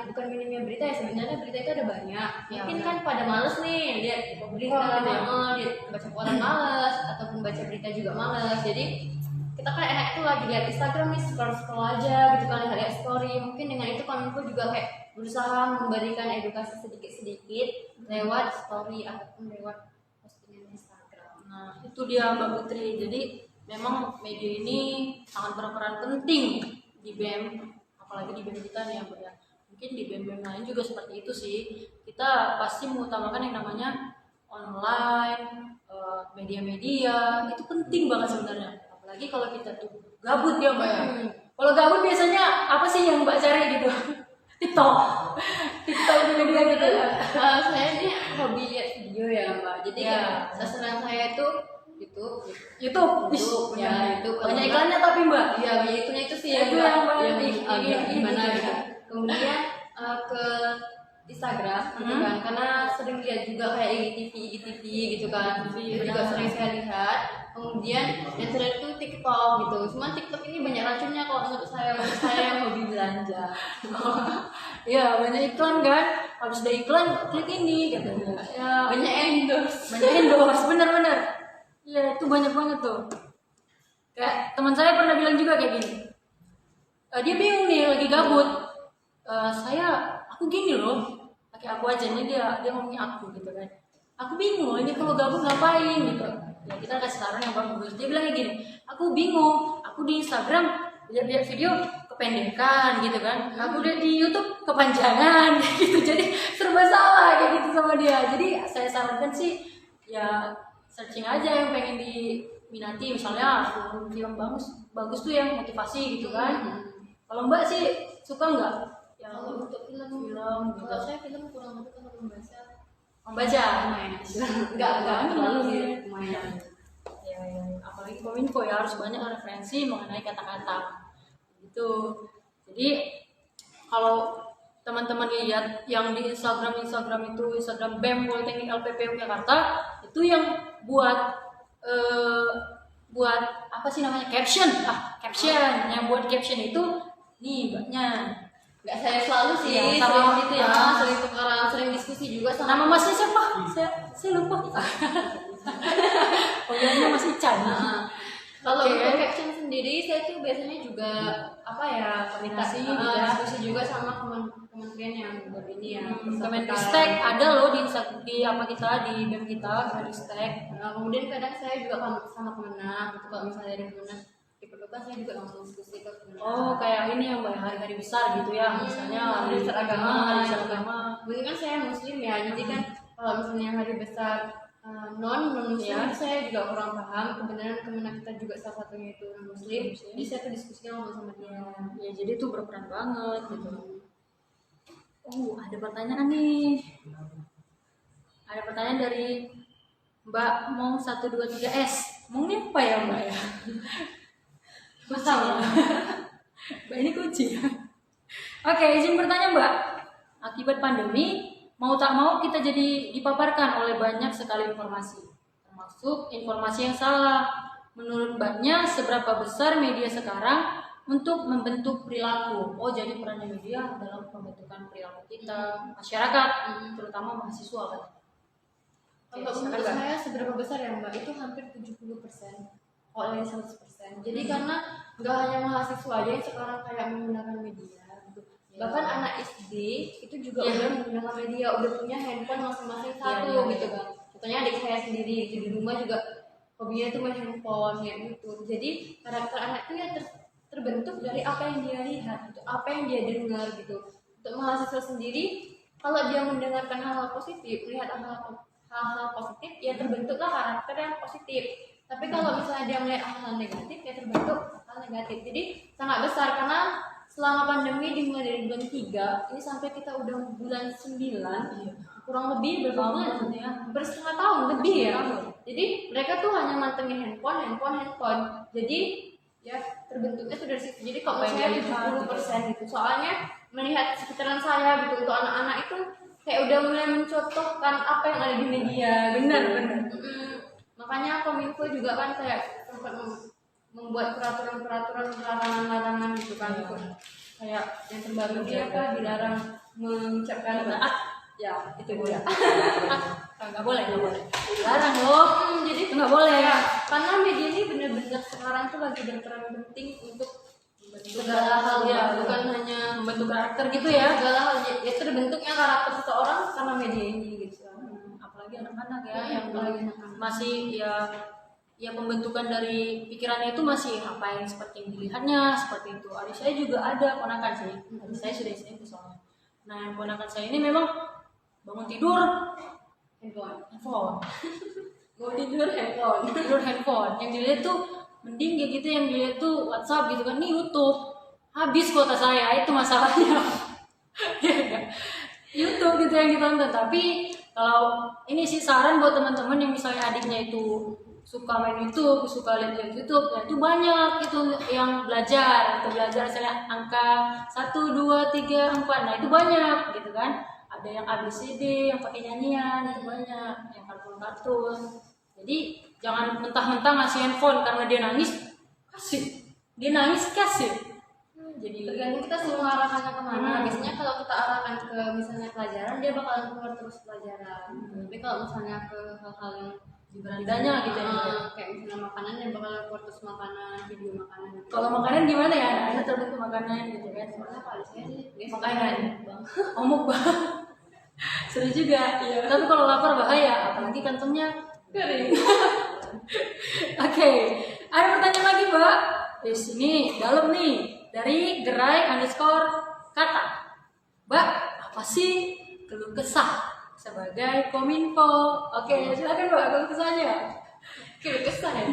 S3: bukan minimnya berita ya, sebenarnya berita itu ada banyak. Mungkin kan pada males nih lihat berita, lihat baca koran males, ataupun baca berita juga males. Jadi kita kan enak itu lagi lihat Instagram nih, scroll aja gitu kan, lihat story. Mungkin dengan itu Kominfo juga kayak berusaha memberikan edukasi sedikit-sedikit lewat story ataupun lewat postingan Instagram.
S2: Nah itu dia Mbak Putri. Jadi memang media ini sangat berperan penting di BEM, apalagi di BEM kita nih ya. Mungkin di BEM-BEM lain juga seperti itu sih. Kita pasti mengutamakan yang namanya online, media-media, itu penting banget sebenarnya. Apalagi kalau kita tuh gabut ya Mbak ya. Kalau gabut biasanya apa sih yang Mbak cari gitu? TikTok di media gitu ya.
S3: Saya ini hobi lihat video ya Mbak. Jadi sasaran saya itu YouTube ya, itu
S2: banyak iklannya tapi Mbak.
S3: Iya, banyak itu sih
S2: yang
S3: gimana gitu. Kemudian ke Instagram gitu kan, karena sering lihat juga kayak IGTV gitu kan, itu juga sering saya lihat. Kemudian yang terakhir itu TikTok gitu. Cuma TikTok ini banyak racunnya kalau menurut saya yang hobi belanja.
S2: Iya, banyak iklan kan. Habis ada iklan klik ini katanya. Ya,
S3: banyak endorse,
S2: bener. Iya, itu banyak banget tuh. Kayak teman saya pernah bilang juga kayak gini. Dia bingung nih lagi gabut. Aku gini loh. Pakai aku aja nih, dia ngomongnya aku gitu kan. Aku bingung ini kalau gabut ngapain gitu. Ya kita kasih saran yang bagus. Dia bilangnya gini, aku bingung. Aku di Instagram lihat video kependekan gitu kan. Aku lihat di YouTube kepanjangan gitu. Jadi serba salah kayak gitu sama dia. Jadi saya sarankan sih ya searching aja yang pengen diminati, misalnya film bagus tuh yang motivasi gitu kan. Kalau Mbak sih suka nggak? Ya,
S3: kalau untuk film kalau saya film kurang lebih kalau membaca
S2: lumayan.
S3: Enggak terlalu sih, lumayan.
S2: Ya, apalagi Kominfo ya harus banyak referensi mengenai kata-kata gitu. Jadi kalau teman-teman lihat yang di Instagram itu Instagram BEM Politeknik LPP Jakarta itu yang buat apa sih namanya caption yang buat caption itu nih Mbaknya.
S3: Nggak saya selalu sih
S2: ya, sama
S3: sering,
S2: itu ya
S3: sering tukeran, sering diskusi juga sama.
S2: Nama masnya siapa? Saya lupa. Panggilannya Mas Ican.
S3: Kalau untuk caption sendiri saya tuh biasanya juga apa ya
S2: Koordinasi
S3: minta,
S2: juga.
S3: diskusi juga sama kementerian yang ini ya.
S2: Kemenristek ada loh di apa kita di BEM kita Kemenristek.
S3: Kemudian kadang saya juga sama Kemenang gitu, kalau misalnya dari Kemenang diperlukan saya juga langsung diskusi ke Kemenang.
S2: Oh, kayak ini yang Mbak, hari-hari besar gitu ya, misalnya
S3: hari besar agama,
S2: hari besar agama.
S3: Mungkin kan saya muslim ya, jadi kan kalau misalnya hari besar non muslim
S2: Ya.
S3: saya juga kurang paham. Kebenaran Kemenang kita juga salah satunya itu non muslim, jadi saya tuh diskusinya langsung sama dia.
S2: Ya jadi itu berperan banget gitu. Ada pertanyaan nih. Ada pertanyaan dari Mbak Mong 123S. Mongnya apa ya Mbak ya? Kucing ya. Mbak ini kucing. Oke, izin bertanya Mbak. Akibat pandemi, mau tak mau kita jadi dipaparkan oleh banyak sekali informasi, termasuk informasi yang salah. Menurut Mbaknya, seberapa besar media sekarang untuk membentuk perilaku? Oh, jadi perannya media dalam pembentukan perilaku kita, masyarakat, terutama mahasiswa kan?
S3: Kalau menurut saya seberapa besar ya Mbak, itu hampir 70%, kalau dari 100%. Jadi karena nggak hanya mahasiswa aja yang sekarang kayak menggunakan media gitu. Bahkan anak SD itu juga udah menggunakan media, udah punya handphone masing-masing satu gitu kan. Contohnya adik saya sendiri gitu, di rumah juga hobinya tuh main handphone kayak gitu. Jadi karakter anak itu ya terbentuk dari apa yang dia lihat gitu, apa yang dia dengar gitu. Untuk mahasiswa sendiri, kalau dia mendengarkan hal-hal positif, melihat hal-hal positif, ya terbentuklah karakter yang positif. Tapi kalau misalnya dia melihat hal-hal negatif, ya terbentuk hal negatif. Jadi sangat besar karena selama pandemi dimulai dari bulan 3 ini sampai kita udah bulan 9, kurang lebih berapa bulan ya? Hampir setengah tahun lebih ya. Jadi mereka tuh hanya mantengin handphone. Jadi ya terbentuknya tuh dari situ. Jadi kalau saya 70% gitu. Soalnya melihat sekitaran saya gitu, untuk anak-anak itu kayak udah mulai mencontohkan apa yang ada di media.
S2: Benar.
S3: Makanya Kominfo juga kan kayak sempat membuat peraturan larangan gitu kan. Kayak yang terbaru dia kan dilarang mengucapkan ya itu dia.
S2: Nggak boleh. Larang loh.
S3: Jadi
S2: itu nggak boleh.
S3: Karena media ini benar-benar sekarang tuh lagi berperan penting untuk segala hal ya, bukan hanya
S2: membentuk karakter gitu ya.
S3: Segala hal ya terbentuknya karakter seseorang karena media ini gitu.
S2: Apalagi anak-anak ya yang masih ya pembentukan dari pikirannya itu masih apa yang seperti yang dilihatnya seperti itu. Adik saya juga ada ponakan sih. Adik saya sudah SMP soalnya. Nah, yang ponakan saya ini memang bangun tidur handphone. Tidur handphone. Yang dilihat tuh mending kayak gitu, yang dilihat tuh WhatsApp gitu kan, nih YouTube. Habis kuota saya, itu masalahnya. YouTube gitu yang ditonton. Tapi kalau ini sih saran buat teman-teman yang misalnya adiknya itu suka main YouTube, suka lihat YouTube, ya itu banyak itu yang belajar misalnya angka 1, 2, 3, 4. Nah, itu banyak gitu kan. Ada yang ABCD, yang pakai nyanyian, itu banyak, yang kartun-kartun. Jadi jangan mentah-mentah ngasih handphone karena dia nangis, kasih. Jadi
S3: tergantung kita suruh mengarahkannya kemana. Biasanya kalau kita arahkan ke misalnya pelajaran, dia bakalan keluar terus pelajaran. Tapi kalau misalnya ke hal-hal yang
S2: berandanya gitu ya.
S3: Kayak misalnya makanan, yang bakalan keluar terus makanan, video makanan.
S2: Kalau makanan gimana ya? Ada terbentuk makanan gitu kan.
S3: Soalnya kalau saya sih
S2: makanan omuk banget. Seru juga. Iya. Tapi kalau lapar bahaya, apalagi kantongnya kering. Oke. Ada pertanyaan lagi, Mbak? Di sini dalam nih. Dari gerai_kata. Mbak, apa sih keluh kesah sebagai Kominfo? Oke, silakan Mbak, keluh kesahnya.
S3: Keluh kesah ya.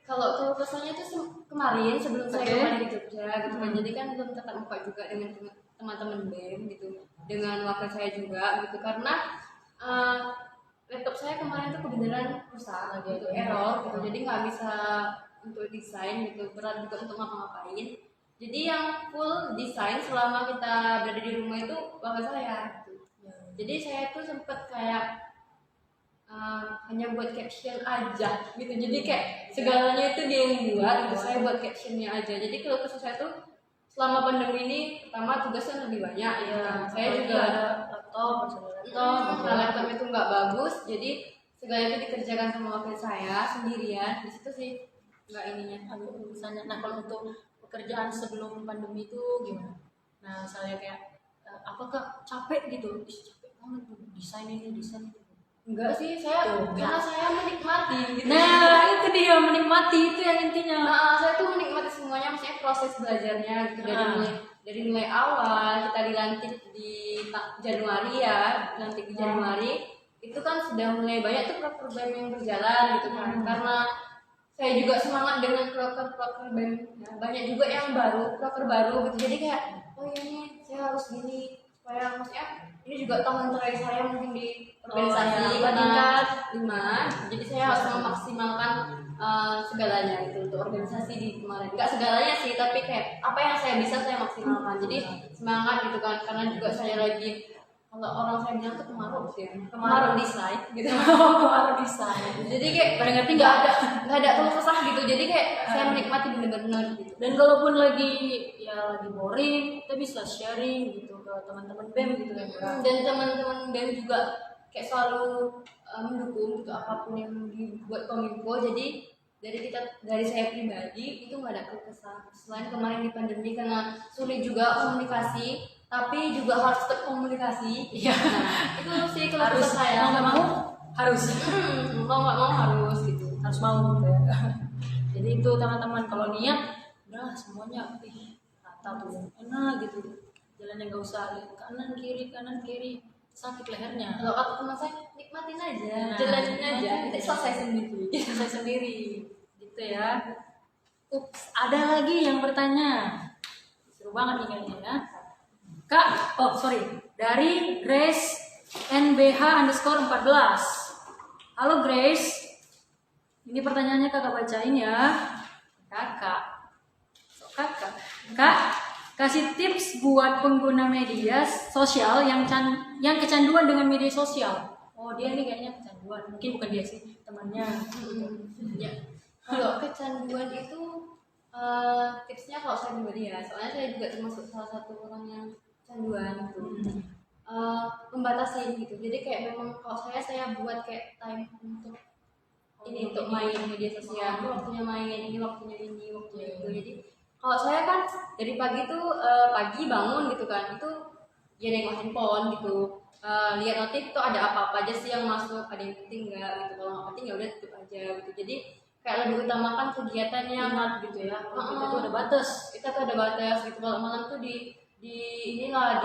S3: Kalau keluh kesahnya itu kemarin sebelum saya kembali ke Jogja gitu kan. Jadi kan belum tetap muka juga dengan teman-teman BEM gitu, dengan wakil saya juga gitu, karena laptop saya kemarin tuh kebenaran rusak gitu, error gitu, jadi nggak bisa untuk desain gitu, berat juga untuk ngapa-ngapain. Jadi yang full desain selama kita berada di rumah itu wakil saya gitu. Jadi saya tuh sempet kayak hanya buat caption aja gitu, jadi kayak segalanya itu dia yang buat gitu, saya buat captionnya aja. Jadi kalau kesah saya tuh selama pandemi ini pertama tugasnya lebih banyak ya. Saya juga ada laptop itu nggak bagus, jadi segala itu dikerjakan sama wakil saya sendirian. Di situ sih nggak ininya.
S2: Misalnya, nah kalau untuk pekerjaan sebelum pandemi itu gimana? Nah saya kayak apakah capek gitu? Ih, capek banget tuh desain ini desain itu.
S3: Enggak sih, saya
S2: Tuh,
S3: karena saya menikmati gitu.
S2: Nah itu dia menikmati itu yang intinya.
S3: Nah, saya tuh menikmati semuanya, maksudnya proses belajarnya gitu. Dari mulai awal kita dilantik di Januari ya, dilantik di Januari itu kan sudah mulai banyak tuh proker BEM yang berjalan gitu kan. Karena saya juga semangat dengan proker BEM, ya, banyak juga yang proker baru gitu. Jadi kayak oh iya nih saya harus gini supaya maksudnya ini juga tahun terakhir saya mungkin di organisasi tingkat 5, jadi saya harus memaksimalkan segalanya gitu untuk organisasi di kemarin. Enggak segalanya sih, tapi kayak apa yang saya bisa saya maksimalkan. Jadi semangat gitu kan, karena juga saya lagi, kalau orang saya bilang tuh kemarau desain gitu.
S2: Kemarau desain.
S3: Jadi kayak
S2: Pada ngerti
S3: nggak ada keluh kesah gitu. Jadi kayak saya menikmati benar-benar gitu.
S2: Dan kalaupun lagi boring, kita bisa sharing gitu ke teman-teman BEM gitu kan.
S3: Dan teman-teman BEM juga kayak selalu mendukung gitu apapun yang dibuat Kominfo. Jadi dari saya pribadi itu nggak ada keluh kesah. Selain kemarin di pandemi karena sulit juga komunikasi, tapi juga harus tetap komunikasi.
S2: Iya.
S3: Nah, itu sih keluh
S2: Harus
S3: kesah saya.
S2: mau nggak mau harus.
S3: Mau nggak mau harus gitu.
S2: Harus mau gitu ya. Jadi itu teman-teman kalau niat udah semuanya rata tuh enak gitu. Jalannya nggak usah kanan kiri sakit lehernya.
S3: Kalau kata teman saya nikmatin aja,
S2: Nah,
S3: jalanin aja, nanti selesai sendiri.
S2: Saya sendiri gitu ya. Ups, ada lagi yang bertanya. Seru banget nih kayaknya ya. Kak, dari Grace NBH_14. Halo Grace, ini pertanyaannya kakak bacain ya. Kakak, kasih tips buat pengguna media sosial yang kecanduan dengan media sosial. Oh dia nih kayaknya kecanduan, mungkin bukan dia sih, temannya.
S3: Ya. Kalau kecanduan itu tipsnya kalau saya pribadi ya, soalnya saya juga termasuk salah satu orang yang kecanduan gitu. Membatasi gitu. Jadi kayak memang kalau saya buat kayak time untuk ini untuk main media sosial. Ini waktunya main, ini waktunya itu. Jadi kalau saya kan dari pagi tuh pagi bangun gitu kan, itu ya nengok handphone gitu. Lihat notif tuh ada apa-apa aja sih yang masuk, ada yang penting nggak gitu. Kalau nggak penting ya udah tutup aja gitu. Jadi kayak lebih utamakan kegiatannya
S2: Gitu ya. Kalau kita tuh ada batas.
S3: Kita tuh ada batas gitu. Kalau malam tuh inilah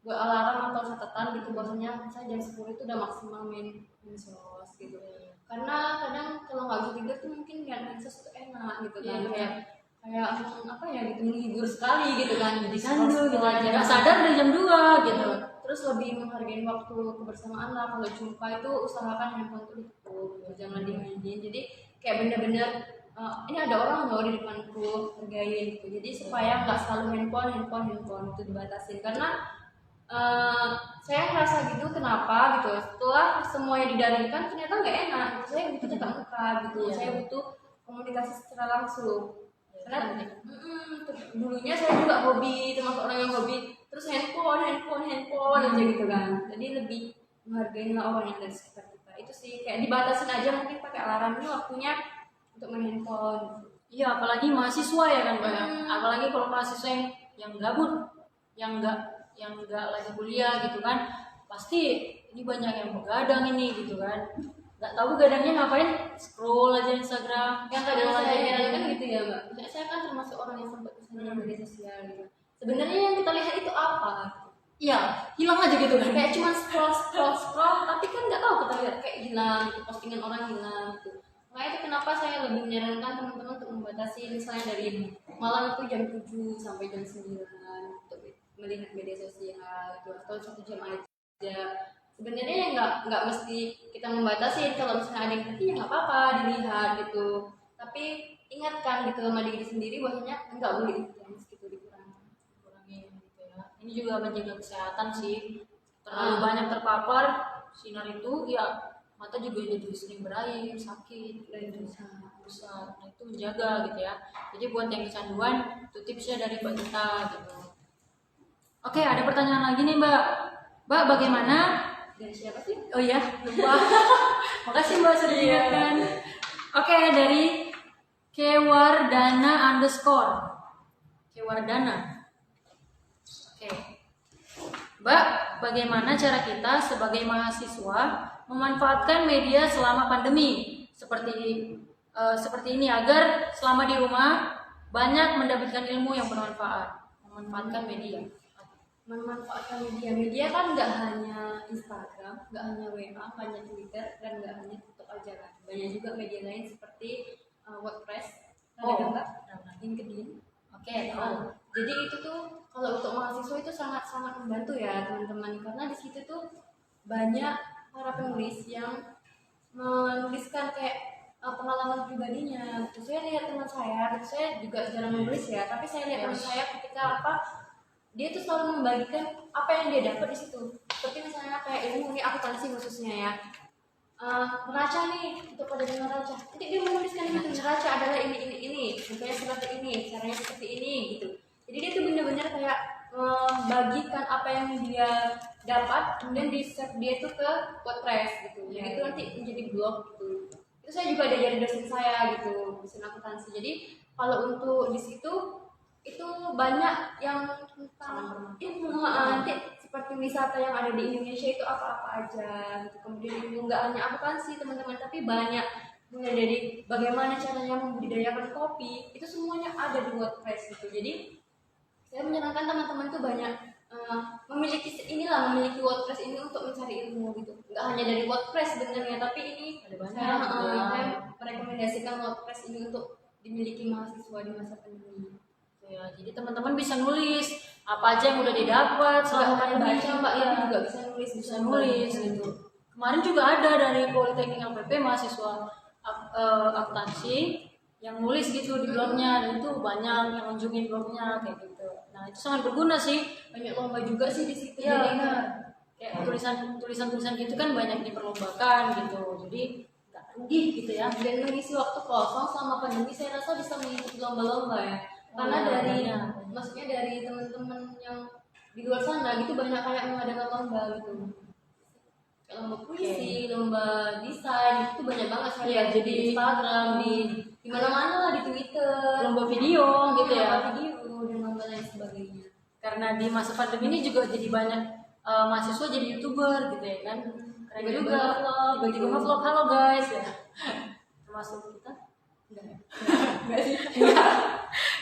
S3: buat alarm atau catatan gitu, bahwasanya saya jam 10 itu udah maksimal main medsos gitu. Karena kadang kalau nggak bisa tidur tuh mungkin lihat medsos tuh enak gitu kan, kayak apa ya gitu, menghibur sekali gitu kan. Jadi
S2: Candu gitu aja.
S3: aja
S2: Nggak sadar udah jam 2 gitu.
S3: Terus lebih menghargai waktu kebersamaan lah. Kalau jumpa itu usahakan handphone tuh ditutup gitu, jangan dimainin. Jadi kayak bener-bener ini ada orang loh di depanku, hargain gitu. Jadi supaya nggak selalu handphone itu dibatasin. Karena saya ngerasa gitu, kenapa gitu, setelah semuanya didaringkan ternyata nggak enak gitu. Saya butuh tetap muka gitu, saya butuh komunikasi secara langsung. Karena dulunya saya juga hobi, termasuk orang yang hobi, terus handphone aja gitu kan. Jadi lebih menghargai orang yang dari sekitar kita. Itu sih kayak dibatasin aja, mungkin pakai alarm ini waktunya untuk main handphone.
S2: Iya, apalagi mahasiswa ya kan, Mbak. Apalagi kalau mahasiswa yang gabut, yang nggak lagi kuliah gitu kan, pasti ini banyak yang begadang ini gitu kan. Nggak tahu begadangnya ngapain, scroll aja Instagram.
S3: Yang kadang saya herankan gitu ya Mbak. Misalnya saya kan termasuk orang yang sempat kesana media sosial gitu. Sebenarnya yang kita lihat itu apa?
S2: Iya, hilang aja gitu kan.
S3: Kayak cuma scroll, tapi kan nggak tahu kita lihat kayak hilang, gitu, postingan orang hilang gitu. Makanya itu kenapa saya lebih menyarankan teman-teman untuk membatasi misalnya dari malam itu jam 7 sampai jam 9 untuk melihat media sosial gitu, atau 1 jam aja. Sebenarnya ya nggak mesti kita membatasi. Kalau misalnya ada yang penting ya nggak apa-apa dilihat gitu. Tapi ingatkan gitu sama diri sendiri bahwasanya nggak boleh intens gitu,
S2: Kurangin gitu ya. Ini juga menjaga kesehatan sih. Terlalu banyak terpapar sinar itu ya, mata juga jadi sering berair, sakit, besar. Nah itu menjaga gitu ya. Jadi buat yang kecanduan, itu tipsnya dari Mbak Gita gitu. Oke, ada pertanyaan lagi nih Mbak. Mbak, bagaimana?
S3: Dari siapa sih?
S2: Oh iya, lupa. Makasih Mbak sudah diingatkan. Oke, dari Kewardana _ Kewardana. Oke. Mbak, bagaimana cara kita sebagai mahasiswa memanfaatkan media selama pandemi seperti ini agar selama di rumah banyak mendapatkan ilmu yang bermanfaat, memanfaatkan media.
S3: Memanfaatkan media kan nggak hanya Instagram, nggak hanya WA, nggak hanya Twitter, dan nggak hanya TikTok aja kan. Banyak juga media lain seperti WordPress, Mbak, LinkedIn.
S2: Oke,
S3: Jadi itu tuh kalau untuk mahasiswa itu sangat-sangat membantu ya teman-teman, karena di situ tuh banyak para penulis yang menuliskan kayak pengalaman pribadinya. Terus saya lihat teman saya juga jarang menulis ya, tapi saya lihat teman saya ketika dia tuh selalu membagikan apa yang dia dapat di situ. Seperti misalnya kayak ilmu ini akuntansi khususnya ya. Neraca nih, untuk pada neraca. Nanti dia menuliskan gitu, neraca adalah ini, misalnya seperti ini, caranya seperti ini gitu. Jadi dia tuh benar-benar kayak membagikan apa yang dia dapat, kemudian di-share dia tuh ke WordPress gitu. Jadi itu nanti menjadi blog gitu. Itu saya juga ada dari dosen saya gitu, dosen akuntansi. Jadi kalau untuk di situ itu banyak yang tentang ilmu, nanti seperti wisata yang ada di Indonesia itu apa-apa aja gitu. Kemudian ilmu nggak hanya akuntansi teman-teman, tapi banyak mulai dari bagaimana caranya membudidayakan kopi, itu semuanya ada di WordPress gitu. Jadi saya menyarankan teman-teman tuh banyak memiliki WordPress ini untuk mencari ilmu gitu. Nggak hanya dari WordPress sebenarnya, tapi ini saya merekomendasikan WordPress ini untuk dimiliki mahasiswa di masa pandemi.
S2: Ya, jadi teman-teman bisa nulis apa aja yang udah didapat selama pandemi.
S3: Baca Mbak, ya juga bisa nulis
S2: gitu. Kemarin juga ada dari Politeknik LPP mahasiswa akuntansi yang nulis gitu di blognya, dan itu banyak yang ngunjungin blognya kayak gitu. Nah itu sangat berguna sih.
S3: Banyak lomba juga sih di situ.
S2: Ya, kayak tulisan gitu kan banyak diperlombakan gitu. Jadi nggak rugi gitu ya.
S3: Dan mengisi waktu kosong selama pandemi saya rasa bisa mengikuti lomba-lomba ya. Karena maksudnya dari teman-teman yang di luar sana gitu banyak kayak mengadakan lomba gitu. Kayak lomba puisi, lomba desain, itu banyak banget saya lihat di Instagram, di mana-mana lah, di Twitter,
S2: lomba video gitu ya.
S3: Lomba video dan lomba lain sebagainya.
S2: Karena di masa pandemi ini juga jadi banyak mahasiswa jadi YouTuber gitu ya kan. Keren juga tiba-tiba vlog, halo guys ya. Termasuk kita?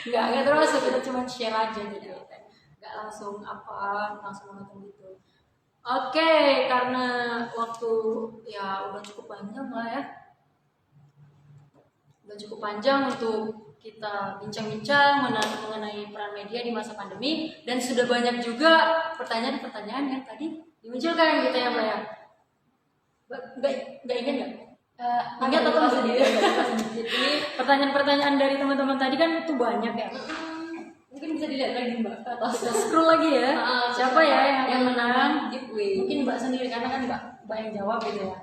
S2: Enggak termasuk, kita cuma share aja gitu. Enggak langsung nonton gitu. Oke, karena waktu ya udah cukup panjang lah ya. Udah cukup panjang untuk kita bincang-bincang mengenai peran media di masa pandemi, dan sudah banyak juga pertanyaan-pertanyaan yang tadi dimunculkan gitu ya Mbak ya. Nggak ingat nggak? Ingat atau masih dia? Jadi pertanyaan-pertanyaan dari teman-teman tadi kan itu banyak ya.
S3: Mungkin bisa dilihat lagi Mbak.
S2: Kita scroll lagi ya. Siapa ya yang menang?
S3: Giveaway.
S2: Mungkin Mbak sendiri karena kan Mbak yang jawab gitu ya.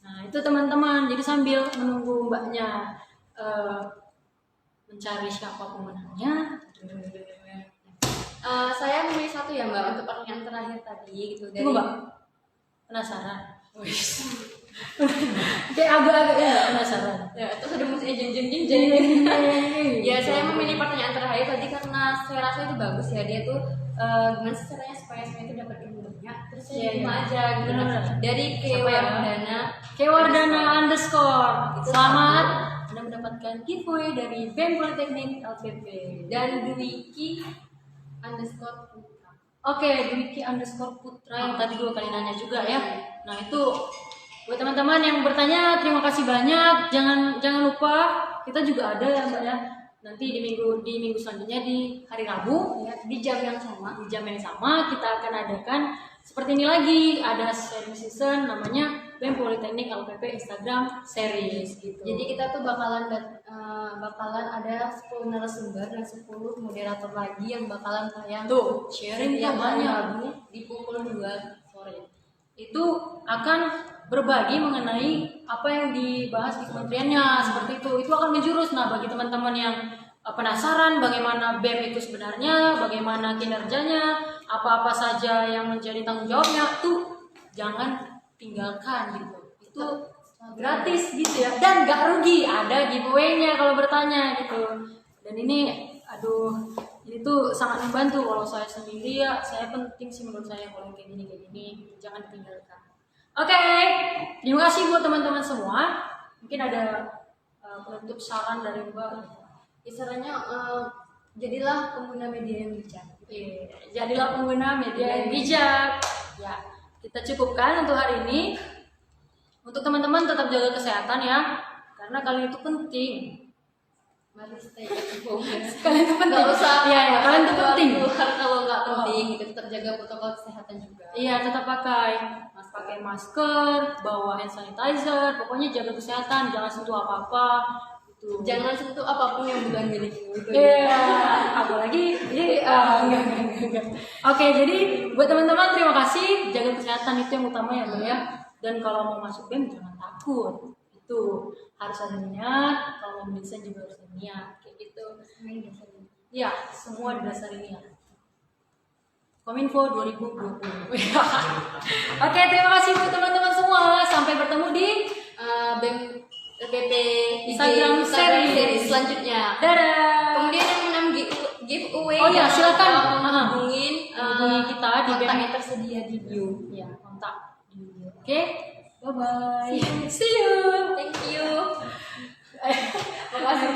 S2: Nah itu teman-teman. Jadi sambil menunggu Mbaknya mencari siapa pemenangnya.
S3: Saya memilih satu ya Mbak untuk pertanyaan terakhir tadi gitu.
S2: Tunggu Mbak. Penasaran. Kayak agak-agak ya penasaran.
S3: Ya, itu sudah musiknya jeng. Ya, saya memilih pertanyaan terakhir tadi karena saya rasa itu bagus ya. Dia tuh gimana sih caranya supaya saya itu dapat ilmu banyak. Terus saya terima aja gitu. Dari
S2: Kewardana _ Selamat Anda mendapatkan giveaway dari BEM Politeknik LPP
S3: dan Dwiki _ Putra.
S2: Oke, Dwiki _ Putra yang tadi 2 kali nanya juga ya. Nah itu buat teman-teman yang bertanya, terima kasih banyak. Jangan lupa kita juga ada ya Mbak ya. Nanti di minggu selanjutnya di hari Rabu ya, di jam yang sama kita akan adakan seperti ini lagi, ada sharing season namanya BEM Politeknik LPP Instagram series gitu.
S3: Jadi kita tuh bakalan ada 10 narasumber dan 10 moderator lagi yang bakalan tayang
S2: tuh sharing
S3: yang
S2: banyak
S3: di pukul 2 sore.
S2: Itu akan berbagi mengenai apa yang dibahas di kementeriannya seperti itu akan menjurus. Nah bagi teman-teman yang penasaran bagaimana BEM itu sebenarnya, bagaimana kinerjanya, apa-apa saja yang menjadi tanggung jawabnya, tuh jangan tinggalkan gitu. Itu gratis gitu ya, dan nggak rugi, ada giveaway-nya kalau bertanya gitu. Dan ini ini tuh sangat membantu. Kalau saya sendiri ya, saya penting sih menurut saya kalau kayak gini jangan ditinggalkan. Oke, terima kasih buat teman-teman semua. Mungkin ada penutup saran dari Mbak.
S3: Kisarannya jadilah pengguna media yang bijak.
S2: Jadilah pengguna media yang bijak. Ya, kita cukupkan untuk hari ini. Untuk teman-teman tetap jaga kesehatan ya, karena kalian itu penting.
S3: Mari stay at home.
S2: Kalian itu penting.
S3: Nggak usah.
S2: Iya, kalian itu penting.
S3: Keluar kalau nggak penting, gitu. Tetap jaga protokol kesehatan juga.
S2: Iya, tetap pakai masker, bawa hand sanitizer, pokoknya jaga kesehatan, jangan sentuh apa-apa. Gitu.
S3: Jangan sentuh apapun yang bukan milikmu.
S2: Iya, apalagi enggak. Oke, jadi buat teman-teman terima kasih, jaga kesehatan itu yang utama ya, Mbak ya. Dan kalau mau masuk BEM jangan takut. Itu harus ada niat, kalau mau desain juga harus ada niat, kayak gitu. Iya, semua didasari niat. Kominfo 2020. Oke, terima kasih buat teman-teman semua. Sampai bertemu di
S3: BEM PP
S2: Instagram series
S3: selanjutnya.
S2: Dadah.
S3: Kemudian yang menang giveaway.
S2: Oh ya, silakan
S3: hubungin
S2: hubungi kita di
S3: kontak
S2: BEM
S3: yang tersedia di bio.
S2: Ya, kontak di video. Oke, bye bye.
S3: See you. Thank you.
S2: Makasih.